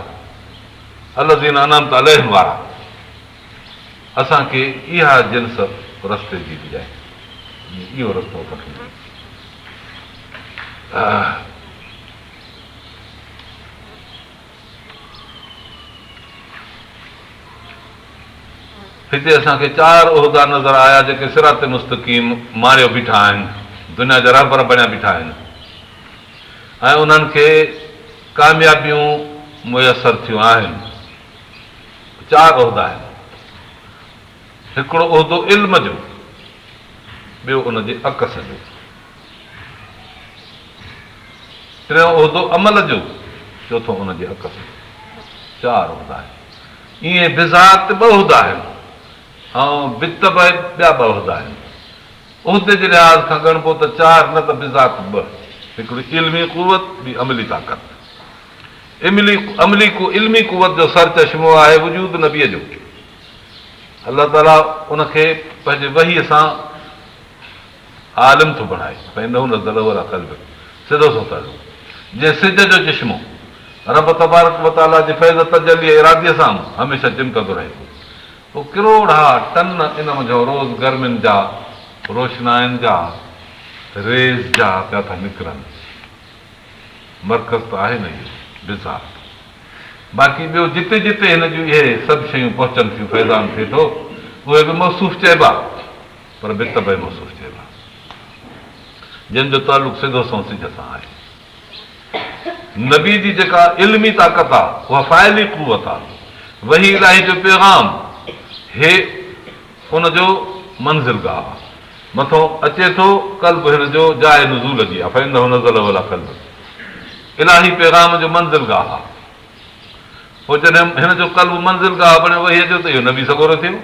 अल्लज़ीन अनअमत अलैहिम वारा। असांखे इहा जिन्स रस्ते जी ॾिजाए, इहो रस्तो पकड़िजे। हिते असांखे 4 उहिदा नज़र आया जेके सिरात मुस्तक़ीम मारियो बीठा आहिनि, दुनिया जा रहबर बणिया बीठा आहिनि ऐं उन्हनि खे कामयाबियूं मुयसरु थियूं आहिनि। 4 उहिदा आहिनि। हिकिड़ो उहिदो इल्म जो, ॿियो उनजे अकस जो, टियों उहिदो अमल जो, चोथों उनजे अकस जो। 4 उहिदा आहिनि। ईअं बिज़ात 2 उहिदा आहिनि ऐं बितब ॿिया 2 उहिदा आहिनि। उहिदे जे लिहाज़ खां ॻणिबो त 4 न त बिज़ात 2, हिकिड़ी इल्मी कुवत ॿी अमली ताक़त। इल्मी कुवत जो सर चश्मो आहे वजूद नबीअ जो। अलाह ताला उनखे पंहिंजे वहीअ सां आलिम थो बणाए, सिधो थो करे। जीअं सिज जो चश्मो रब तबारक व तआला जे फैज़ तजली इरादीअ सां हमेशह चिमकंदो रहे, पोइ किरोड़ा टन इन मुंहिंजो रोज़ गर्मियुनि जा रोशनाइनि जा रेज़ जा पिया था निकिरनि। मर्कज़ त आहे न इहो बिज़ात। बाक़ी ॿियो जिते जिते हिन जूं इहे सभु शयूं पहुचनि थियूं फैज़ान थिए थो उहे बि महसूस चइबा पर बित बि महसूस चइबा जंहिंजो तालुक़ सिधो सो सिज सां आहे नबी जी जेका इल्मी ताक़त आहे उहा फ़ाइली क़ुवत आहे वही इलाही जो पैगाम हे उनजो मंज़िलगाह आहे मथो अचे थो कल्ब हिन जो जाइ नुज़ूल जी आहे फइन्नहु नज़ल वला कल्ब इलाही पैगाम जो मंज़िलगाह आहे पोइ जॾहिं हिन जो कल्ब मंज़िलगाह बणियो वही अचो त इहो नबी सगोरो थियो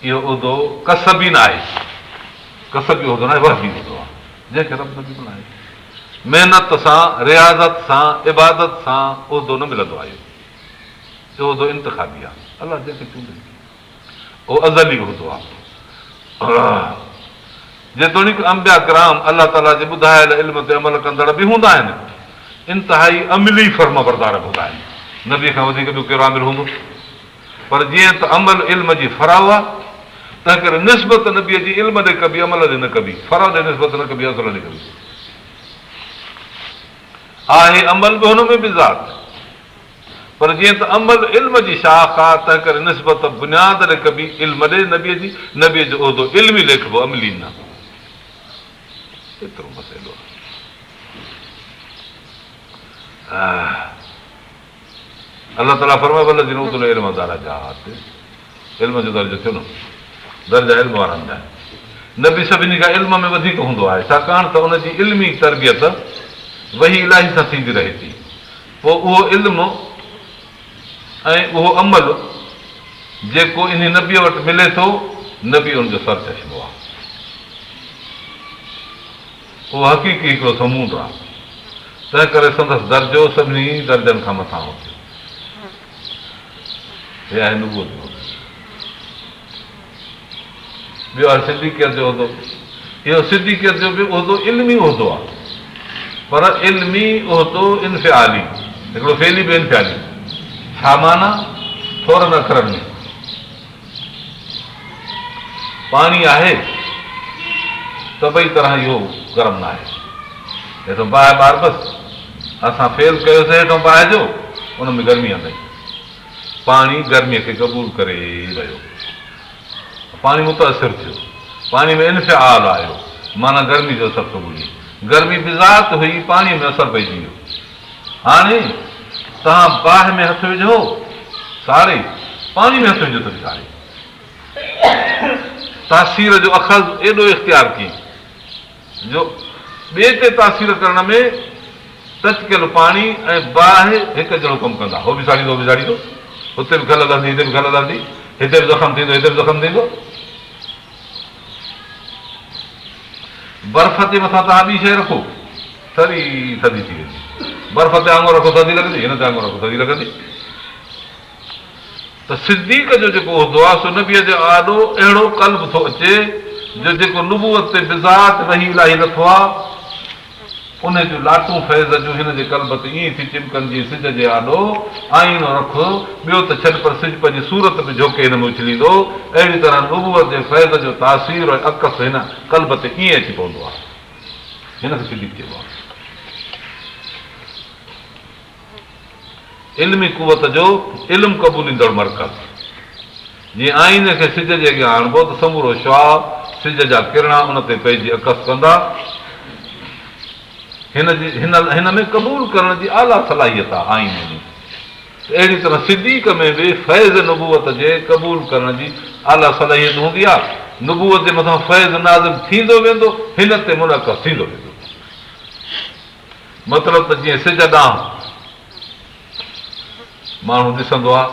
इहो उहिदो कसबी न आहे कसबी उहिदो न आहे वहबी उहिदो आहे जंहिंखे रब नबी बणाए महिनत सां रियाज़त सां इबादत सां उहिदो न मिलंदो आहे इहो उहिदो इंतिखाबी आहे अलाह जंहिंखे चूंडे उहो अज़ली उहिदो आहे जेतोणीक अंबिया किराम अलाह ताला जे ॿुधायल इल्म ते अमल कंदड़ बि हूंदा आहिनि इंतिहाई अमली फर्म बरदार हूंदा आहिनि नबी खां वधीक ॿियो कहिड़ो आमिर हूंदो पर जीअं त अमल इल्म जी फराव आहे तंहिं करे निस्बत नबीअ जी इल्म ॾे कबी अमल ॾे न कबी फराव ॾे निस्बत न कबी असुल ॾे कबी आहे अमल बि हुन में बि ज़ात पर जीअं त अमल इल्म जी शाख आहे तंहिं करे निस्बत बुनियाद ॾे कबी इल्म ॾे नबीअ जो उहिदो इल्मी लेखबो अमली न एतिरो मसइलो आहे अलाह ताला फरमाए जिन उतल इल्म दरजात इल्म जो दर्जो थियो न दर्जा इल्म वारनि जा नबी सभिनी खां इल्म में वधीक हूंदो आहे छाकाणि त उनजी इल्मी तरबियत वही इलाही सां थींदी रहे थी पोइ उहो इल्मु ऐं उहो अमल जेको इन नबीअ वटि मिले थो नबी उनजो सर चश्मो आहे उहो हक़ीक़ी हिकिड़ो समूंड आहे तंहिं करे संदसि दर्जो सभिनी दर्जनि खां मथां हो थियो हे आहे नुबूअत जो ॿियो आहे सिद्दीक़ियत जो उहिदो इहो सिद्दीक़ियत जो बि उहिदो इल्मी उहिदो आहे पर इल्मी उहिदो इनफ़ियाली हिकिड़ो फेली बि इनफ़ियाली छा माना थोरनि अखरनि में पाणी आहे त ॿई तरह इहो गरम न आहे हेठो बाहि ॿार बसि असां फेल कयोसीं हेठो बाहि जो उन में गर्मी आई पाणी गर्मीअ खे क़बूल करे रहियो पाणी मुतासिर थियो पाणी में इनफ़िआल आयो माना गर्मी जो असरु थो ॿुधी गर्मी बिज़ात हुई पाणीअ में असरु पइजी वियो हाणे तव्हां बाहि में हथु विझो साड़े पाणी में हथु विझो त बि साड़े तासीर जो अख़ज़ एॾो इख़्तियार कयईं जो ॿिए ते तासीर करण में टचकियल पाणी ऐं बाहि हिकु जहिड़ो कमु कंदा हो बि साड़ींदो हो बि साड़ींदो हुते बि खल लहंदी हिते बि खल लहंदी हिते बि ज़ख़्म थींदो हिते बि ज़ख़्म थींदो बर्फ़ ते मथां तव्हां ॿी शइ रखो थरी थधी थी वेंदी बर्फ़ ते आङुर रखो थधी लॻंदी हिन ते आङुर रखो थधी लॻंदी त सिद्दीक़ जो जेको उहिदो आहे सो नबीअ जो आॾो अहिड़ो कल्ब थो अचे जो जेको नुबूअत ते बिज़ात वही इलाही नथो आहे उन जूं लाटूं फैज़ जूं हिन जे कल्ब ते ईअं थी चिमकनि जीअं सिज जे आॾो आईनो रखो ॿियो त छॾ पर सिज पंहिंजी सूरत में झोके हिन में उछलींदो अहिड़ी तरह नुबूअत जे फैज़ जो तासीर ऐं अकस हिन कल्ब ते ईअं अची पवंदो आहे हिनखे सिद्दीक़ चइबो आहे इल्मी कुवत जो इल्मु क़बूलींदड़ मर्कज़ जीअं आईने खे सिज जे अॻियां आणिबो त समूरो शुआ सिज जा किरणा उन ते पइजी अकस कंदा हिन में क़बूल करण जी आला सलाहियत आहे आईने में अहिड़ी तरह सिद्दीक़ में बि फैज़ नुबूअत जे क़बूल करण जी आला सलाहियत हूंदी आहे नुबूअत जे मथां फैज़ नाज़िल थींदो वेंदो हिन ते मुनक़स थींदो वेंदो मतिलबु त जीअं सिज ॾांहुं माण्हू ॾिसंदो आहे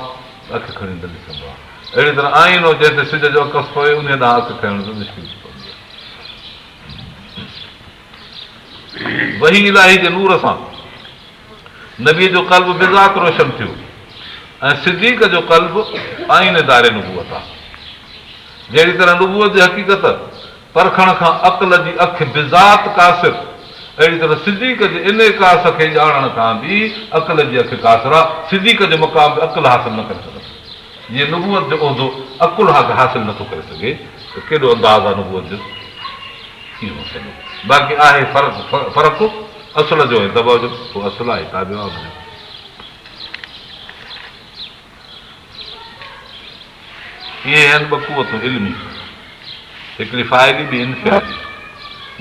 अखि खणी त ॾिसंदो आहे अहिड़ी तरह आईनो जंहिं ते सिज जो अकस पए उन ॾांहुं अखि खणण त मुश्किल थी पवंदी आहे वही इलाही जे नूर सां नबीअ जो कल्ब बिज़ात रोशन थियो ऐं सिद्दीक़ जो कल्ब आईने दारे नुबूअत आहे जहिड़ी तरह नुबूअत जी हक़ीक़त परखण खां अक़ल जी अखि बिज़ात कासिर अहिड़ी तरह सिद्दीक़ जे इन कास खे ॼाणण खां बि अक़ल जी अखि कासिर आहे सिद्दीक़ जो मुक़ाम बि अक़ल हासिल न करे सघंदो जीअं नुबूअत जो उहिदो अक़ुल हासिल नथो करे सघे त केॾो अंदाज़ आहे नुबूअत जो इहो मसइलो बाक़ी आहे फ़र्क़ु असुल जो ऐं दॿ जो पोइ असुल आहे ताबियो आहे इहे आहिनि ॿ कुवतूं इल्मी, हिकिड़ी फ़ाइली ॿी इनफ़ियाली,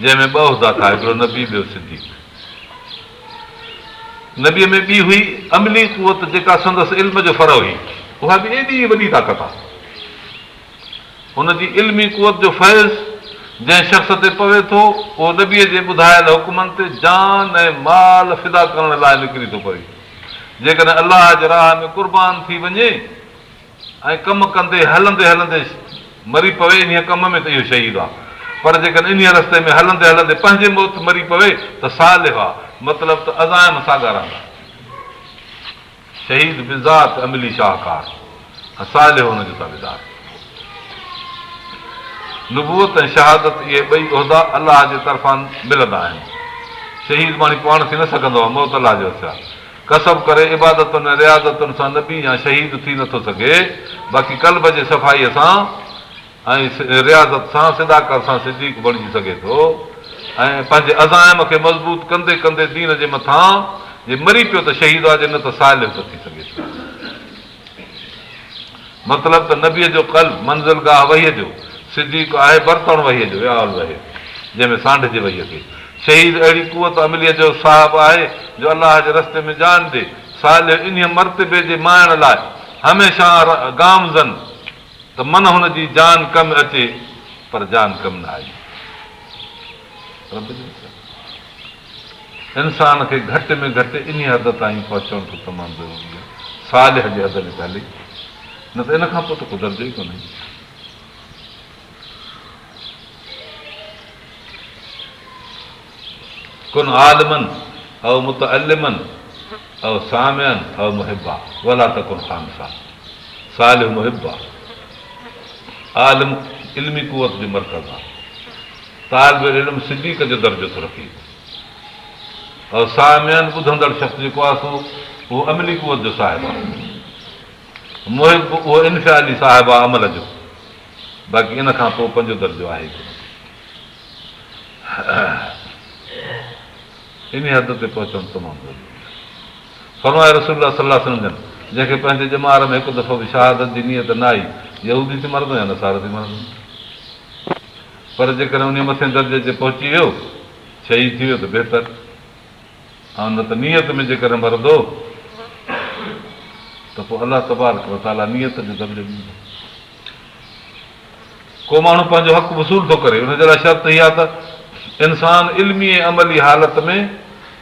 जंहिंमें ॿ उहिदा था, हिकिड़ो नबी ॿियो सिद्दीक़। नबीअ में ॿी हुई अमली कुवत जेका संदसि इल्म जो फर हुई, उहा बि एॾी वॾी ताक़त आहे। हुनजी इल्मी कुवत जो फैज़ जंहिं शख़्स ते पवे थो, उहो नबीअ जे ॿुधायल हुकुमनि ते जान ऐं माल फिदा करण लाइ निकिरी थो पवे। जेकॾहिं अलाह जे राह में क़ुर्बान थी वञे ऐं कमु कंदे हलंदे हलंदे मरी पवे, इन कम में त इहो शहीद आहे। पर जेकॾहिं इन रस्ते में हलंदे हलंदे पंहिंजे मौत मरी पवे त सालिह आहे, मतिलबु त अज़ाइम साॻा रहंदा। शहीद बिज़ात अमली शाहकार ऐं सालिह हुनजो ताबेदार। नुबूअत ऐं शहादत इहे ॿई उहिदा अलाह जे तरफ़ां मिलंदा आहिनि। शहीद माण्हू पाण थी न सघंदो आहे, मौत अलाह जो आहे। कसब करे इबादतुनि ऐं रियाज़तुनि सां नबी या शहीद थी नथो सघे, बाक़ी कल्ब जे सफ़ाईअ सां ऐं रियाज़त सां सिदाकत सां सिद्दीक़ बणिजी सघे थो ऐं पंहिंजे अज़ाइम खे मज़बूत कंदे कंदे दीन जे मथां जे मरी पियो त शहीद आहे, जे न त सालिह थो थी सघे थो। मतिलबु त नबीअ जो क़ल्ब मंज़िलगाह वहीअ जो, सिद्दीक़ आहे बर्तन वहीअ जो, वियाल वहे जंहिंमें सांढिजे वहीअ खे। शहीद अहिड़ी कुवत अमलीअ जो साहिबु आहे जो अलाह जे रस्ते में जान ॾे। सालिह इन मर्तबे जे माइण लाइ हमेशह गामज़न त मन हुनजी जान कमु अचे, पर जान कमु न आई। इंसान खे घटि में घटि इन हद ताईं पहुचणु त तमामु ज़रूरी आहे, सालिह जे हद में पहले, न त इन खां पोइ त को दर्जो ई कोन्हे। कुन आलिमन औ मुतअल्लिमन औ सामिअन औ मुहिब्बा वला तकुन खामिसा। सालिह मुहिब्बा, आलिम इल्मी कुवत जो मर्कज़ आहे, तालिब इल्म सिद्दीक़ जो दर्जो थो रखे, और सामिअन ॿुधंदड़ शख़्स जेको आहे सो उहो अमली कुवत जो साहिबु आहे। मुहिब उहो इनफ़ियाली साहिबु आहे अमल जो, बाक़ी इन खां पोइ पंहिंजो दर्जो आहे। इन हद ते पहुचणु तमामु ज़रूरी आहे। फरमाए रसूलुल्लाह सल्लल्लाहु अलैहि वसल्लम, जंहिंखे पंहिंजे जमार में हिकु दफ़ो बि शहादत जी नियत न आई, यहूदी थी मरंदो या नसारा थी मरंदो, पर जेकॾहिं उन मथे दर्जे ते पहुची वियो, शहीद थी वियो त बहितर, ऐं न त नियत में जेकॾहिं मरंदो त पोइ अलाह तबारक व तआला नियत जो दर्जो ॾींदो। को माण्हू पंहिंजो हक़ वसूल थो करे, हुनजे लाइ शर्त इहा त इंसान इल्मी ऐं अमली हालत में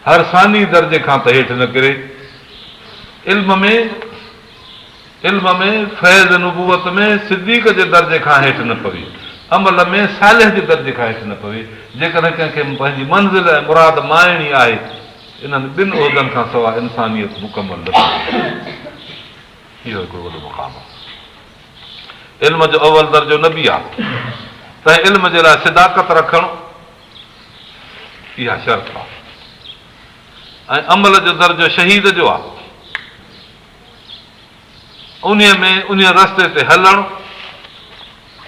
हर सानी दर्जे खां त हेठि न किरे। इल्म में फैज़ नुबूवत में सिद्दीक़ जे दर्जे खां हेठि न पवे, अमल में सालिह जे दर्जे खां हेठि न पवे। जेकॾहिं कंहिंखे पंहिंजी मंज़िल ऐं मुराद माइणी आहे, इन्हनि ॿिनि उहिदनि खां सवाइ इंसानियत मुकमल न थी। इहो हिकिड़ो वॾो मुक़ाम आहे। इल्म जो अवल दर्जो नबी आहे, तंहिं इल्म जे लाइ सिदाकत रखणु इहा शर्त आहे, ऐं अमल जो दर्जो शहीद जो आहे। उन रस्ते ते हलणु,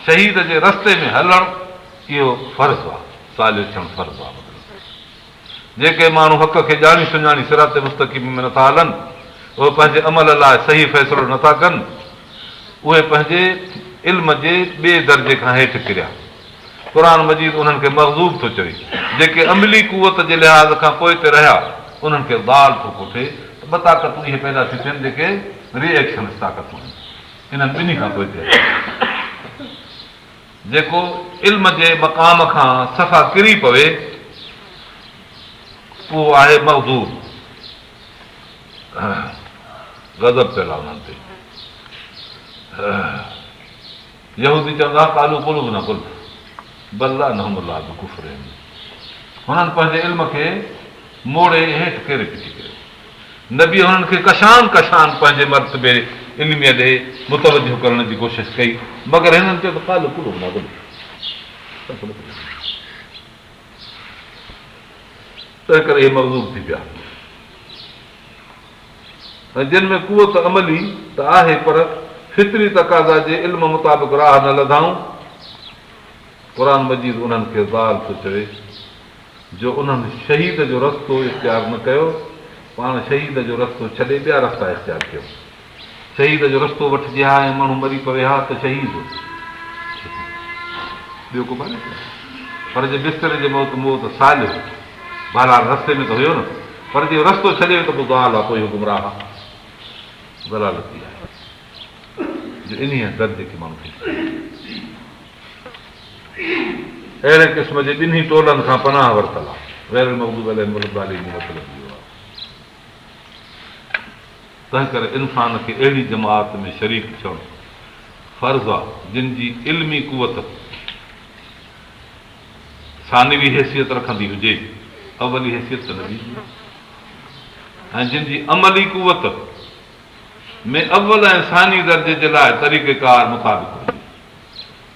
शहीद जे रस्ते में हलणु, इहो फर्ज़ु आहे, सालिह थियणु फर्ज़ु आहे। जेके माण्हू हक़ खे ॼाणी सुञाणी सिरात मुस्तक़ीम में नथा हलनि, उहे पंहिंजे अमल लाइ सही फ़ैसिलो नथा कनि, उहे पंहिंजे इल्म जे ॿिए दर्जे खां हेठि किरिया। क़ुर मजीद उन्हनि खे मग़ज़ूब थो चवे। जेके अमली कुवत जे लिहाज़ खां पोइ ते रहिया, उन्हनि खे दाल थो कोठे त ॿ ताक़तूं इहे पैदा थी थियनि जेके रिएक्शन ताक़तूं आहिनि, इन्हनि ॿिन्ही खां पोइ ते। जेको इल्म जे मक़ाम खां सफ़ा किरी पवे, उहो आहे मग़ज़ूब, गज़ब पियल आहे उन्हनि ते। यहूदी चवंदा कालू कुलू न कुल बल्ला न कुफर, हुननि पंहिंजे इल्म खे मोड़े हेठि केरे पिटी करे। नबी हुननि खे कशान कशान पंहिंजे मर्तबे इल्मीअ ॾे मुतवजो करण जी कोशिशि कई, मगर हिननि चयो त कालू कुलू न कुल। तंहिं करे इहे मज़बूत थी पिया। ऐं जिन में कुवत अमली त आहे, पर फितरी तक़ाज़ा जे इल्म मुताबिक़ राह न लधाऊं। क़ुर मजीद उन्हनि खे ज़ाल थो चवे जो उन्हनि शहीद जो रस्तो इख़्तियार न कयो, पाण शहीद जो रस्तो छॾे ॿिया रस्ता इख़्तियार कयो। शहीद जो रस्तो वठिजे हा ऐं माण्हू मरी पवे हा त शहीद ॿियो को कान्हे, पर जे बिस्तरे जे मौत मौत साल बहरहाल रस्ते में त हुयो न, पर जे रस्तो छॾे त पोइ ॻाल्हि आहे, पोइ इहो गुमराह आहे, दलालती आहे। इन दर्जे खे माण्हू खे अहिड़े क़िस्म जे ॿिन्ही टोलनि खां पनाह वरितल आहे। गैर मग़दूब अलैहिम वलद्दालीन जो मतिलबु इहो आहे। तंहिं करे इंसान खे अहिड़ी जमात में शरीक थियणु फर्ज़ु आहे जिन जी इल्मी कुवत सानवी हैसियत रखंदी हुजे, अवली हैसियत त न हुजे, ऐं जिन जी अमली कुवत में अव्वल ऐं सानी दर्जे जे लाइ तरीक़ेकार मुताबिक़ हुजे।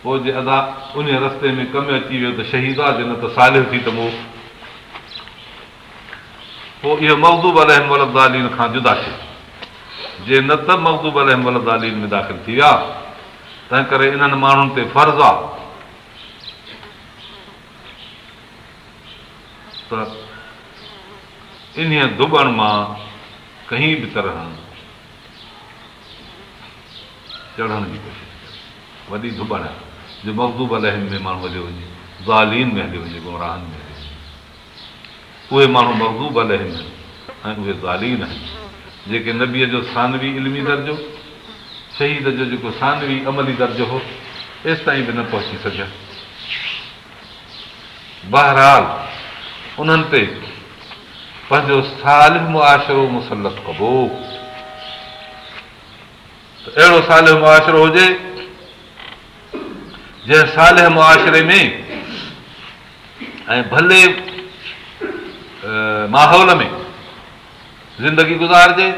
पोइ जे अदा उन रस्ते में कमु अची वियो त शहीद आहे, जे न त सालिह थी त पोइ इहो मग़दूब अलैहिम वलद्दालीन खां जुदा थिए, जे न त मग़दूब अलैहिम वलद्दालीन में दाख़िल थी विया। तंहिं करे इन्हनि माण्हुनि ते फर्ज़ु आहे त इन दुबण मां कंहिं बि तरह चढ़ण जी कोशिशि। वॾी दुबण आहे जो मग़दूब अलैहिम में माण्हू हलियो वञे, ज़ालीन में हलियो वञे, गुमराहनि में हलियो वञे। उहे माण्हू मग़दूब अलैहिम आहिनि ऐं उहे ज़ालीन आहिनि जेके नबीअ जो सानवी इल्मी दर्जो, शहीद जो जेको सानवी अमली दर्जो हो, एसि ताईं बि न पहुची सघिया। बहरहाल उन्हनि ते पंहिंजो सालिह मुआशिरो मुसलत कबो, त अहिड़ो सालिह मुआशिरो हुजे जंहिं सालिह मुआशिरे में ऐं भले माहौल में ज़िंदगी गुज़ारिजे,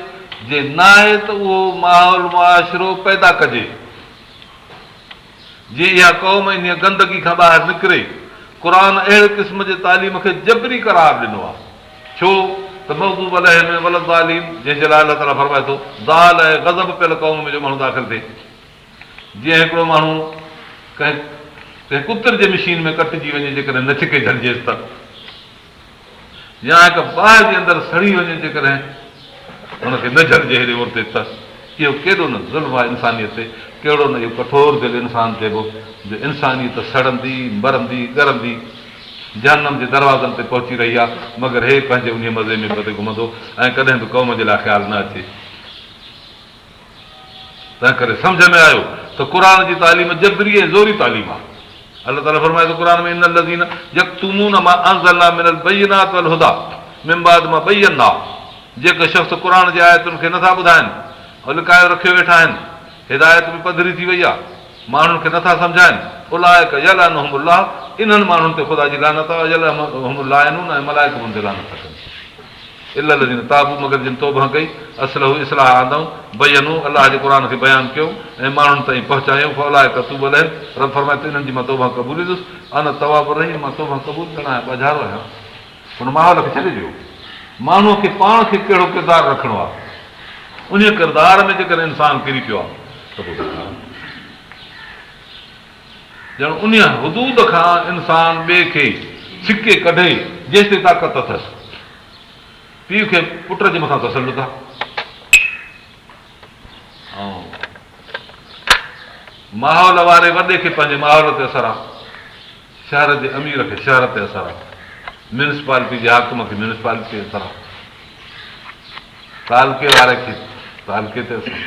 जे न आहे त उहो माहौल मुआशिरो पैदा कजे, जे इहा क़ौम इन गंदगी खां ॿाहिरि निकिरे। क़ुर अहिड़े क़िस्म जे तालीम खे जबरी करार ॾिनो आहे। छो त मग़दूब अलैहिम वलद्दालीन जंहिंजे लाइ अलाह ताला फरमाए थो ज़ाल ऐं गज़ब पियल क़ौम में जो माण्हू दाख़िल थिए, जीअं हिकिड़ो माण्हू कंहिं कुतर जे मशीन में कटिजी वञे जेकॾहिं न छिके झलिजेसि त, या हिकु बाहि जे अंदरि सड़ी वञे जेकॾहिं हुनखे न झलिजे हेॾे ओड़े त इहो केॾो न ज़ुल्म आहे इंसानियत ते, कहिड़ो न इहो कठोर दिलि इंसान चइबो जो इंसानियत सड़ंदी मरंदी ॻरंदी जहन्नम जे दरवाज़नि ते पहुची रही आहे, मगर हे पंहिंजे उन मज़े में पते घुमंदो ऐं कॾहिं बि क़ौम जे लाइ ख़्यालु न अचे। तंहिं करे सम्झ में आयो त क़ुर जी तालीम जबरी ऐं ज़ोरी तालीम आहे। अलाह ताला फरमाए थो क़ुर में इन लज़ीन यक्तुमून मा अंज़लना मिनल बय्यिनात वल हुदा मिन बाद मा बय्यना, जेके शख़्स क़ुर जे आयतुनि खे नथा ॿुधाइनि ऐं लिकायो रखियो वेठा आहिनि, हिदायत बि पधरी थी वई आहे, माण्हुनि खे नथा सम्झाइनि, उलाइक यलअनहुमुल्लाह, इन्हनि माण्हुनि ते ख़ुदा जी लानत आहे, यलअनहुमुल्लाइनून ऐं मलाइक उन्हनि ते लानत कनि। इल्ला लज़ीन ताबू, मगर जिन तौबह कई, असलहु इस्लाह आंदऊं, बयनू अलाह जे क़ुर खे बयानु कयो ऐं माण्हुनि ताईं पहुचायूं, फलाइक तूब अलैहिम, रब फरमाए त इन्हनि जी मां तौबह क़बूलींदुसि, अन तवाब रहीम, मां तौबह क़बूल करणु आहियां, ॿाझारो आहियां। हुन माहौल खे छॾे ॾियो, माण्हूअ खे पाण खे कहिड़ो किरदारु रखिणो आहे, उन किरदार में जेकॾहिं इंसानु किरी पियो आहे त पोइ ॼण उन हुदूद खां इंसान ॿिए खे छिके कढे जेसि ताईं ताक़त अथसि। पीउ खे पुट जे मथां तसलुत आहे, ऐं माहौल वारे वॾे खे पंहिंजे माहौल ते असरु आहे, शहर जे अमीर खे शहर ते असरु आहे, म्यूनिसिपालिटी जे हाकिम खे म्यूनिसिपालिटी ते असरु आहे, तालके वारे खे तालके ते असरु,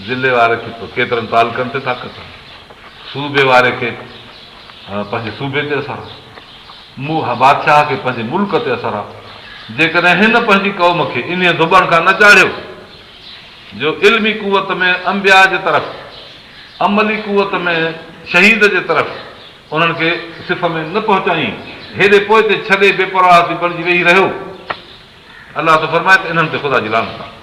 ज़िले वारे खे केतिरनि तालकनि ते ताक़त आहे, सूबे वारे खे पंहिंजे सूबे ते असरु आहे, बादशाह खे पंहिंजे मुल्क ते असरु आहे। जेकॾहिं हिन पंहिंजी क़ौम खे इन दुबण खां न चाढ़ियो जो इल्मी कुवत में अंबिया जे तरफ़, अमली कुवत में शहीद जे तरफ़ उन्हनि खे सिफ़ में न पहुचाई, हेॾे पोइ ते छॾे बेपरवाह थी बणिजी वेही रहियो, अलाह त फरमाए त इन्हनि ते ख़ुदा जी लानत आहे।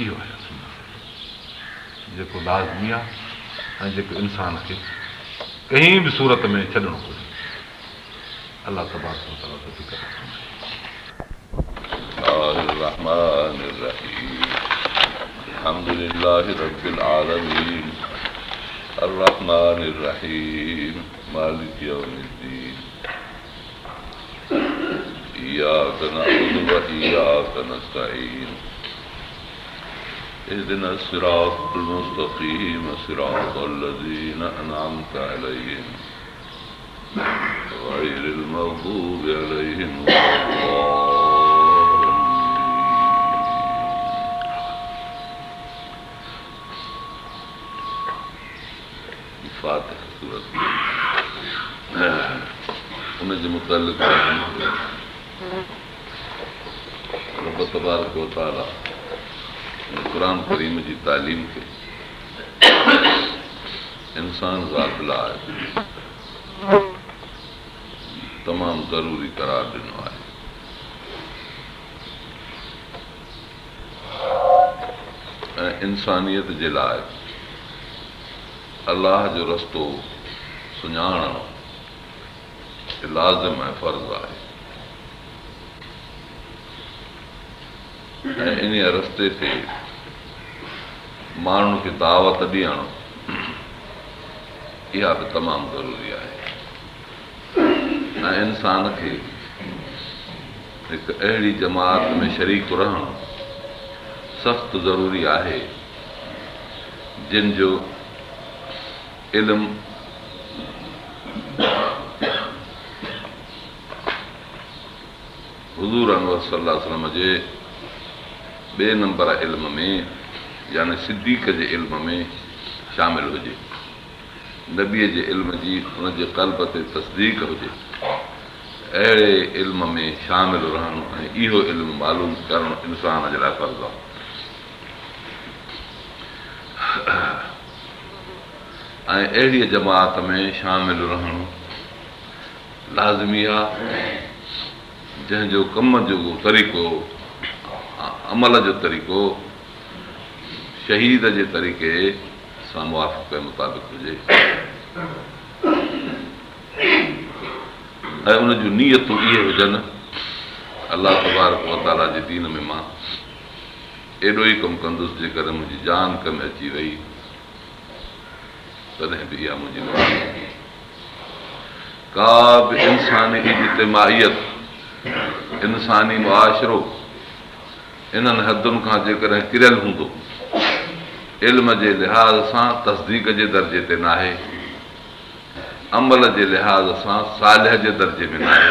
इहो आहे जेको लाज़मी आहे ऐं जेको इंसान खे कंहिं बि सूरत में छॾणो घुरिजे। अलाह तबारक व तआला तौफ़ीक़ अता फरमाए। अल्हम्दुलिल्लाहि रब्बिल आलमीन अर्रहमानिर रहीम मालिक यौमिद्दीन। إياك نعبد وإياك نستعين اهدنا الصراط المستقيم صراط الذين أنعمت عليهم غير المغضوب عليهم ولا الضالين. الفاتحة سورة ان जे मुतालिक़ रब तबारक व तआला क़ुरान करीम जी तालीम खे इंसान ज़ात लाइ तमामु ज़रूरी करार ॾिनो आहे। ऐं इंसानियत जे लाइ अलाह जो रस्तो सुञाणण लाज़िम ऐं फ़र्ज़ आहे। ऐं इन रस्ते ते माण्हुनि खे दावत ॾियणु इहा बि तमामु ज़रूरी आहे। ऐं इंसान खे हिकु अहिड़ी जमात में शरीक रहणु सख़्तु ज़रूरी आहे जिन जो इल्मु हुज़ूर अनवर सल्लल्लाहु अलैहि वसल्लम जे ॿिए नंबर इल्म में यानी सिद्दीक़ जे इल्म में शामिल हुजे, नबीअ जे इल्म जी हुनजे क़ल्ब ते तस्दीक़ हुजे। अहिड़े इल्म में शामिल रहणु ऐं इहो इल्मु मालूम करणु इंसान जे लाइ फ़र्ज़ु आहे। ऐं अहिड़ीअ जमात में शामिल रहणु लाज़िमी आहे जंहिंजो कम जो तरीक़ो अमल जो तरीक़ो शहीद जे तरीक़े सां मुवाफ़िक़ मुताबिक़ हुजे ऐं उन जूं नियतूं इहे हुजनि अलाह तबारक व तआला जे दीन में मां एॾो ई कमु कंदुसि जेकर मुंहिंजी जान कमु अची वई तॾहिं बि इहा मुंहिंजी मुराद। का बि इंसानी इज्तिमाइयत इंसानी मुआशिरो इन्हनि हदुनि खां जेकॾहिं किरियल हूंदो इल्म जे लिहाज़ सां तस्दीक़ जे दर्जे ते नाहे, अमल जे लिहाज़ सां सालिह जे दर्जे में नाहे,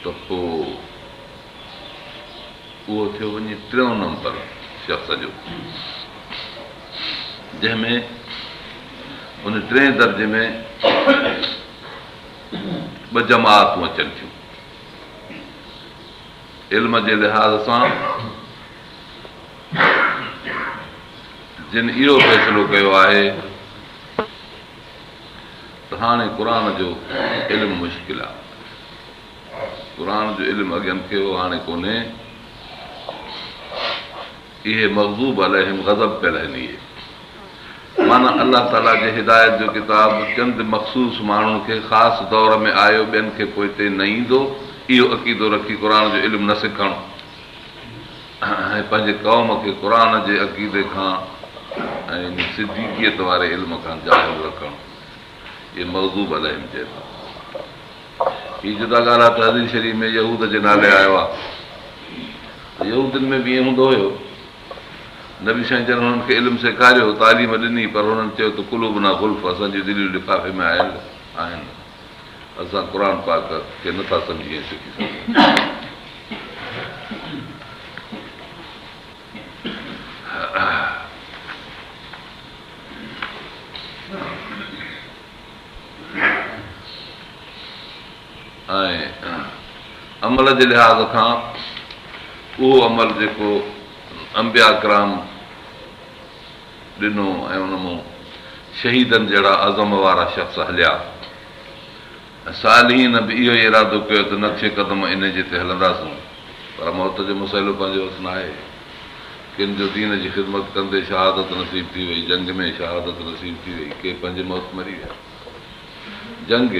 त पोइ उहो थियो वञे टियों नंबर शख़्स जो जंहिंमें उन टे दर्जे में ॿ जमातूं अचनि थियूं। इल्म जे लिहाज़ सां जिन इहो फ़ैसिलो कयो आहे त हाणे क़ुर जो इल्मु मुश्किल आहे, क़ुर जो इल्मु अॻियां कयो हाणे कोन्हे, इहे मग़ज़ूब अलैहिम ग़ज़ब पियल आहिनि। इहे माना अलाह ताला जे हिदायत जो किताब चंद मख़सूस माण्हुनि खे ख़ासि दौर में आयो, ॿियनि खे पोइ हिते न ईंदो, इहो अक़ीदो रखी क़ुर जो इल्मु न सिखणु ऐं पंहिंजे क़ौम खे क़ुर जे अक़ीदे खां ऐं सिद्दीक़ियत वारे इल्म खां जाहिल रखणु, इहे मग़ज़ूब अलैहिम चए थो। हीअ जुदा ॻाल्हि आहे त हदीस शरीफ़ में यहूद जे नाले आयो आहे, यहूदनि में बि ईअं हूंदो हुयो। नबी साईं जन हुननि खे इल्मु सेखारियो, तालीम ॾिनी, पर हुननि चयो त कुलूबना गुल्फ, असांजी दिलियूं लिफ़ाफ़े में आयल आहिनि, असां क़ुर पाक खे नथा सम्झी सिखी सघूं। ऐं अमल जे लिहाज़ खां उहो अमल जेको अंबिया कराम ॾिनो ऐं उन मां शहीदनि जहिड़ा अज़म वारा शख़्स हलिया, सालिहीन बि इहो ई इरादो कयो त नक्शे क़दम इन जे ते हलंदासीं, पर मौत जो मसइलो पंहिंजो वक़्तु न आहे। किन जो दीन जी ख़िदमत कंदे शहादत नसीब थी वई, जंग में शहादत नसीब थी वई, के पंहिंजे मौत मरी विया। जंग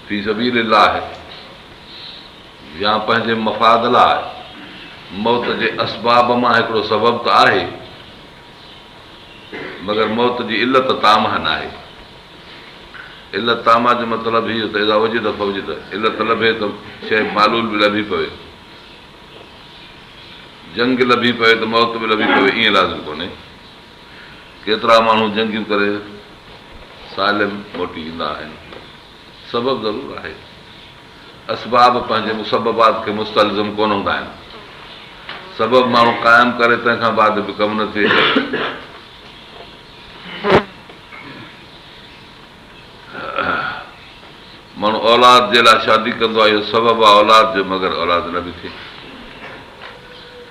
फी सबीलिल्लाह आहे या पंहिंजे मफ़ाद लाइ मौत जे असबाब मां हिकिड़ो सबबु त आहे, मगर मौत जी इल्लत तामा न आहे। इल्लत तामा जो मतिलबु इहो त एॾा वजिद फौजिद इल्लत लभे त शइ मालूल बि लभी पवे, जंग लभी पवे त मौत बि लभी पवे, ईअं लाज़िम कोन्हे। केतिरा माण्हू जंगियूं करे सालिम मोटी ईंदा आहिनि, सबबु ज़रूरु आहे। असबाब पंहिंजे मुसबात खे मुस्तलज़म कोन हूंदा आहिनि। सबबु माण्हू क़ाइमु करे तंहिंखां बाद बि कमु न थिए। माण्हू औलाद जे लाइ शादी कंदो आहे, इहो सबबु आहे औलाद जो, मगर औलाद न बि थिए।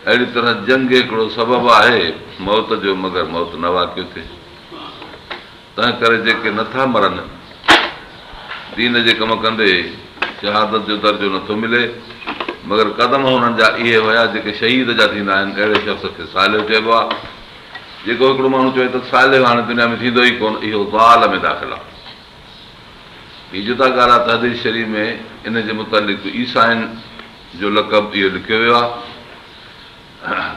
अहिड़ी तरह जंग हिकिड़ो सबबु आहे मौत जो, मगर मौत न वाक़ियो थिए। तंहिं करे जेके नथा मरनि, दीन जे कम कंदे शहादत जो दर्जो नथो मिले, मगर क़दम हुननि जा इहे हुया जेके शहीद जा थींदा आहिनि। अहिड़े शख़्स खे सालिह चइबो आहे। जेको हिकिड़ो माण्हू चए त सालिह हाणे दुनिया में थींदो ई कोन, इहो ज़ाल में दाख़िल आहे। हीअ जुदा ॻाल्हि आहे त हदीस शरीफ़ में इन जे मुतालिक़ ईसाइनि जो लक़ब इहो लिखियो वियो आहे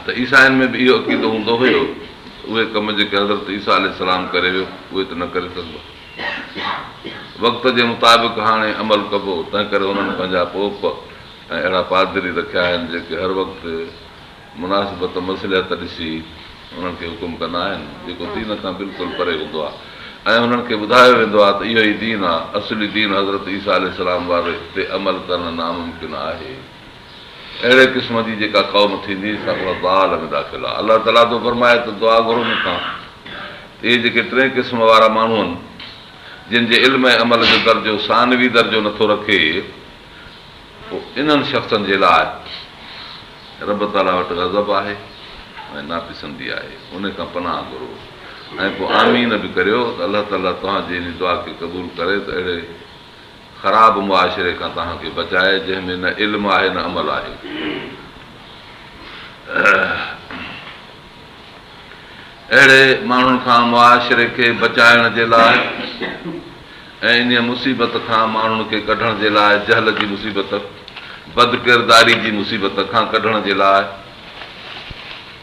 त ईसाइनि में बि इहो अक़ीदो हूंदो हुयो, उहे कम जेके हज़रत ईसा अलैहिस्सलाम करे वियो उहे त न करे सघिबो। वक़्त जे मुताबिक़ हाणे अमल कबो, तंहिं करे हुननि पंहिंजा पोप ऐं अहिड़ा पादरी रखिया आहिनि जेके हर वक़्तु मुनासिबत मसलिहत ॾिसी हुननि खे हुकुम कंदा आहिनि, जेको दीन खां बिल्कुलु परे हूंदो आहे। ऐं हुननि खे ॿुधायो वेंदो आहे त इहो ई दीन आहे, असली दीन हज़रत ईसा अलैहिस्सलाम वारे ते अमल करणु नामुमकिन आहे। अहिड़े क़िस्म जी जेका क़ौम थींदी सा उहा ज़ाल में दाख़िल आहे। अलाह ताला थो फरमाए त दुआ घुरो मूंखां। इहे जेके टे क़िस्म वारा माण्हू आहिनि जिन जे इल्म ऐं अमल जो दर्जो सानवी दर्जो नथो रखे, इन्हनि शख़्सनि जे लाइ रब ताला वटि गज़ब आहे ऐं नापसंदी आहे। उन खां पनाह घुरो ऐं पोइ आमीन बि करियो त अलाह ताला तव्हांजी इन दुआ खे क़बूल करे त अहिड़े ख़राब मुआशिरे खां तव्हांखे बचाए जंहिंमें न इल्म आहे न अमल आहे। अहिड़े माण्हुनि खां मुआशिरे खे बचाइण जे लाइ ऐं इन मुसीबत खां माण्हुनि खे कढण जे लाइ, जहल जी मुसीबत, बदकिरदारी जी मुसीबत खां कढण जे लाइ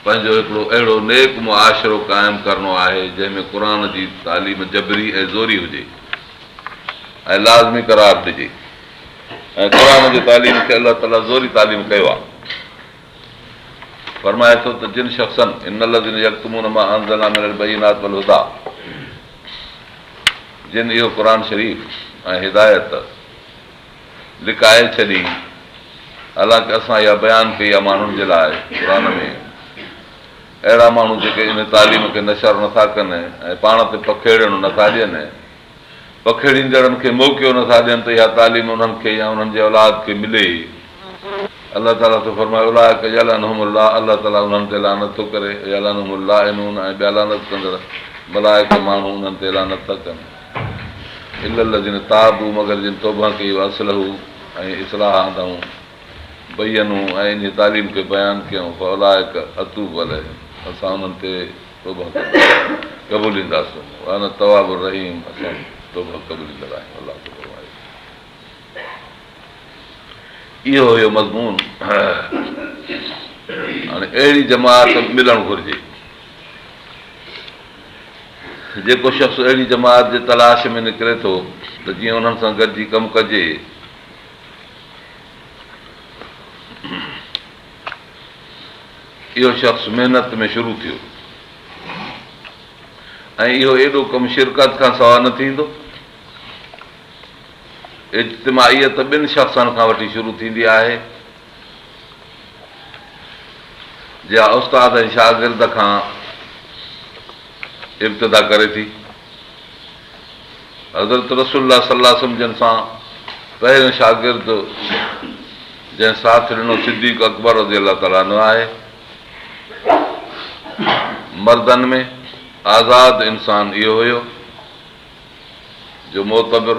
पंहिंजो हिकिड़ो अहिड़ो नेक मुआशिरो क़ाइमु करणो आहे जंहिंमें क़ुर जी तालीम जबरी ऐं ज़ोरी हुजे ऐं लाज़मी करार ॾिजे। ऐं क़ुर जी तालीम खे अलाह ताला ज़ोरी तालीम कयो आहे। फरमाए थो त जिन शख़्सनि इन लज़ीन यक्तुमून मा अंज़लना मिनल बय्यिनाति वल हुदा, जिन इहो क़ुर शरीफ़ ऐं हिदायत लिकाए छॾी, हालांकि असां इहा बयानु कई आहे माण्हुनि जे लाइ क़ुर में। अहिड़ा माण्हू जेके इन तालीम खे नशर नथा कनि ऐं पाण ते पखेड़ियणु नथा ॾियनि, पखेड़ींदड़नि खे मौक़ियो नथा ॾियनि त इहा तालीम उन्हनि खे या उन्हनि जे औलाद खे मिले। अलाह ताला थो फरमाए उलाइक यलअनहुमुल्लाह, अलाह ताला उन्हनि ते लानत थो करे। यलअनहुमुल्लाइनून, ऐं ॿिया लानत कंदड़ मलाइक माण्हू उन्हनि ते लानत था कनि। इल्लल्लज़ीन ताबू, मगर जिन तौबा कई असलहू ऐं इस्लाह आंदऊं, बयनूं ऐं इन तालीम खे बयानु कयूं, फउलाइक अतूब अलैहिम, असां उन्हनि ते तौबा क़बूलींदासीं। अना तवाबुर रहीम, असां तौबा क़बूलींदड़ आहियूं। अलाह तो फरमाए इहो हुयो मज़मून। हाणे अहिड़ी जमात मिलणु घुरिजे। जेको शख़्स अहिड़ी जमात जे तलाश में निकिरे थो त जीअं उन्हनि सां गॾिजी कमु कजे, इहो शख़्स महिनत में शुरू थियो ऐं इहो एॾो कमु शिरकत खां सवाइ न थींदो। इज्तिमाइयत ॿिनि शख़्सनि खां वठी शुरू थींदी आहे, जा उस्ताद ऐं शागिर्द खां इब्तिदा करे थी। हज़रत रसूलुल्लाह सल्लल्लाहु अलैहि वसल्लम जिन सां पहिरियों शागिर्द जंहिं साथ ॾिनो सिद्दीक़ अकबर रज़ियल्लाहु ताला अन्हु आहे। मर्दनि में आज़ाद इंसान इहो हुयो जो मोतबिर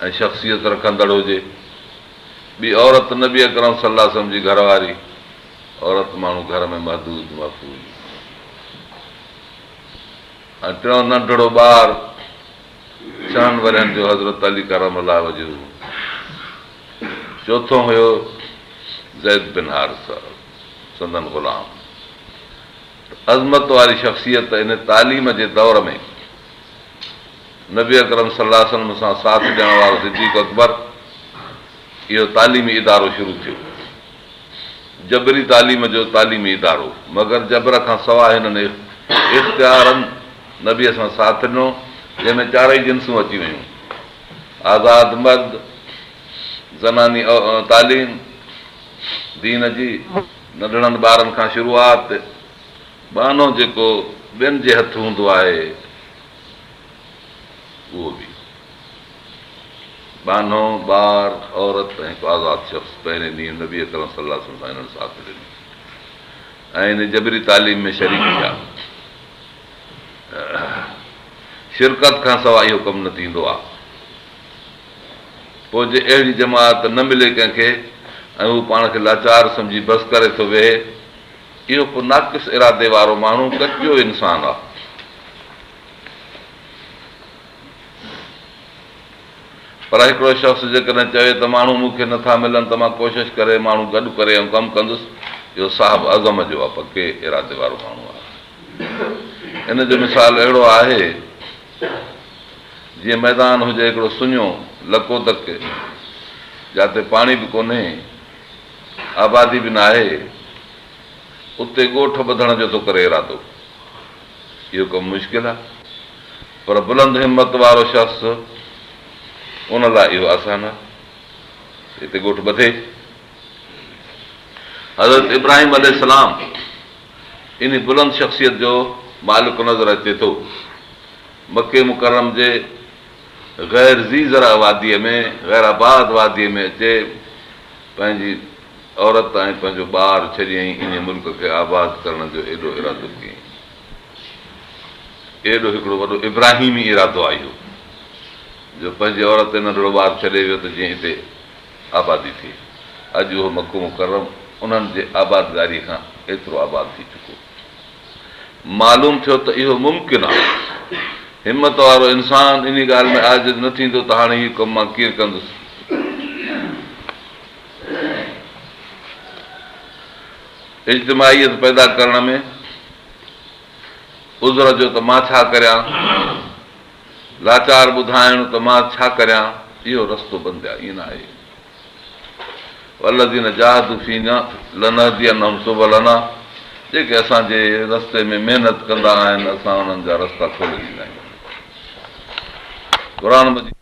ऐं शख़्सियत रखंदड़ हुजे। ॿी औरत नबी अकरम सल्लल्लाहु अलैहि वसल्लम जी घरवारी, औरत माण्हू घर में महदूद महफ़ूज़। ऐं टियों नंढड़ो ॿारु 6 वरनि जो हज़रत अली करमल्लाह वजू। चोथों हुयो ज़ैद बिन हारिसा, संदन ग़ुलाम। अज़मत वारी शख़्सियत इन तालीम जे दौर में नबी अकरम सल्लल्लाहु अलैहि वसल्लम सां साथ ॾियण वारो सिद्दीक़ अकबर इहो तालीमी इदारो शुरू थियो, जबरी तालीम जो तालीमी इदारो। मगर जबर खां सवाइ हिननि इख़्तियारनि नबीअ सां साथ ॾिनो, जंहिंमें चारई जिन्सूं अची वियूं, आज़ाद मर्द, ज़नानी तालीम, दीन जी, नंढड़नि ॿारनि खां शुरूआत, बहानो जेको ॿियनि जे हथ हूंदो आहे उहो बि बहानो, ॿार, औरत ऐं हिकु आज़ाद शख़्स पहिरें ॾींहुं नबी अकरम सल्लल्लाहु अलैहि वसल्लम सां हिननि साथ ॾिनो ऐं हिन जबरी तालीम में शरीक थिया। शिरकत खां सवाइ इहो कमु न थींदो आहे। पोइ जे अहिड़ी जमात न मिले कंहिंखे ऐं हू पाण खे लाचार सम्झी बसि करे थो वेहे, इहो पोइ नाक़िस इरादे वारो माण्हू, कचो इंसानु आहे। पर हिकिड़ो शख़्स जेकॾहिं चवे त माण्हू मूंखे नथा मिलनि त मां कोशिशि करे माण्हू गॾु करे ऐं कमु कंदुसि, इहो साहिबु अज़म जो आहे, पके इरादे वारो माण्हू आहे। इन जो मिसाल अहिड़ो आहे जीअं मैदान हुजे हिकिड़ो सुञो लको तक, जिते पाणी बि कोन्हे, आबादी बि न आहे, उते ॻोठ ॿधण जो थो करे इरादो। इहो कमु मुश्किल आहे, पर बुलंद हिमत वारो शख़्स उन लाइ इहो आसान आहे, हिते ॻोठ ॿधे। हज़रत इब्राहिम अलैहिस्सलाम इन बुलंद शख़्सियत जो मालिक नज़र अचे थो। मके मुकरम जे गैर ज़ीज़रा वादीअ में, गैर आबाद वादीअ में अचे, पंहिंजी औरत ऐं पंहिंजो ॿार छॾियईं, इन मुल्क खे आबाद करण जो एॾो इरादो कयईं। एॾो हिकिड़ो वॾो इब्राहिमी इरादो आहे इहो, जो पंहिंजी औरत नंढिड़ो ॿारु छॾे वियो त जीअं हिते आबादी थिए। अॼु उहो मको मुकरम उन्हनि जे आबादगारी खां एतिरो आबाद थी चुको। मालूम थियो त इहो मुमकिन आहे। हिमत वारो इंसानु इन ॻाल्हि में आजिज़ न थींदो त हाणे हीउ कमु मां कीअं कंदुसि। इज्तिमाइयत पैदा करण में उज़र जो त मां छा करियां, लाचार ॿुधाइण त मां छा करियां, इहो रस्तो बंदि आहे, ईअं न आहे। वल्लज़ीन जाहदू फीना लनहदियनहुम सुबलना, जेके असांजे रस्ते में महिनत कंदा आहिनि, असां उन्हनि जा रस्ता खोले ॾींदा आहियूं। क़ुर मजीद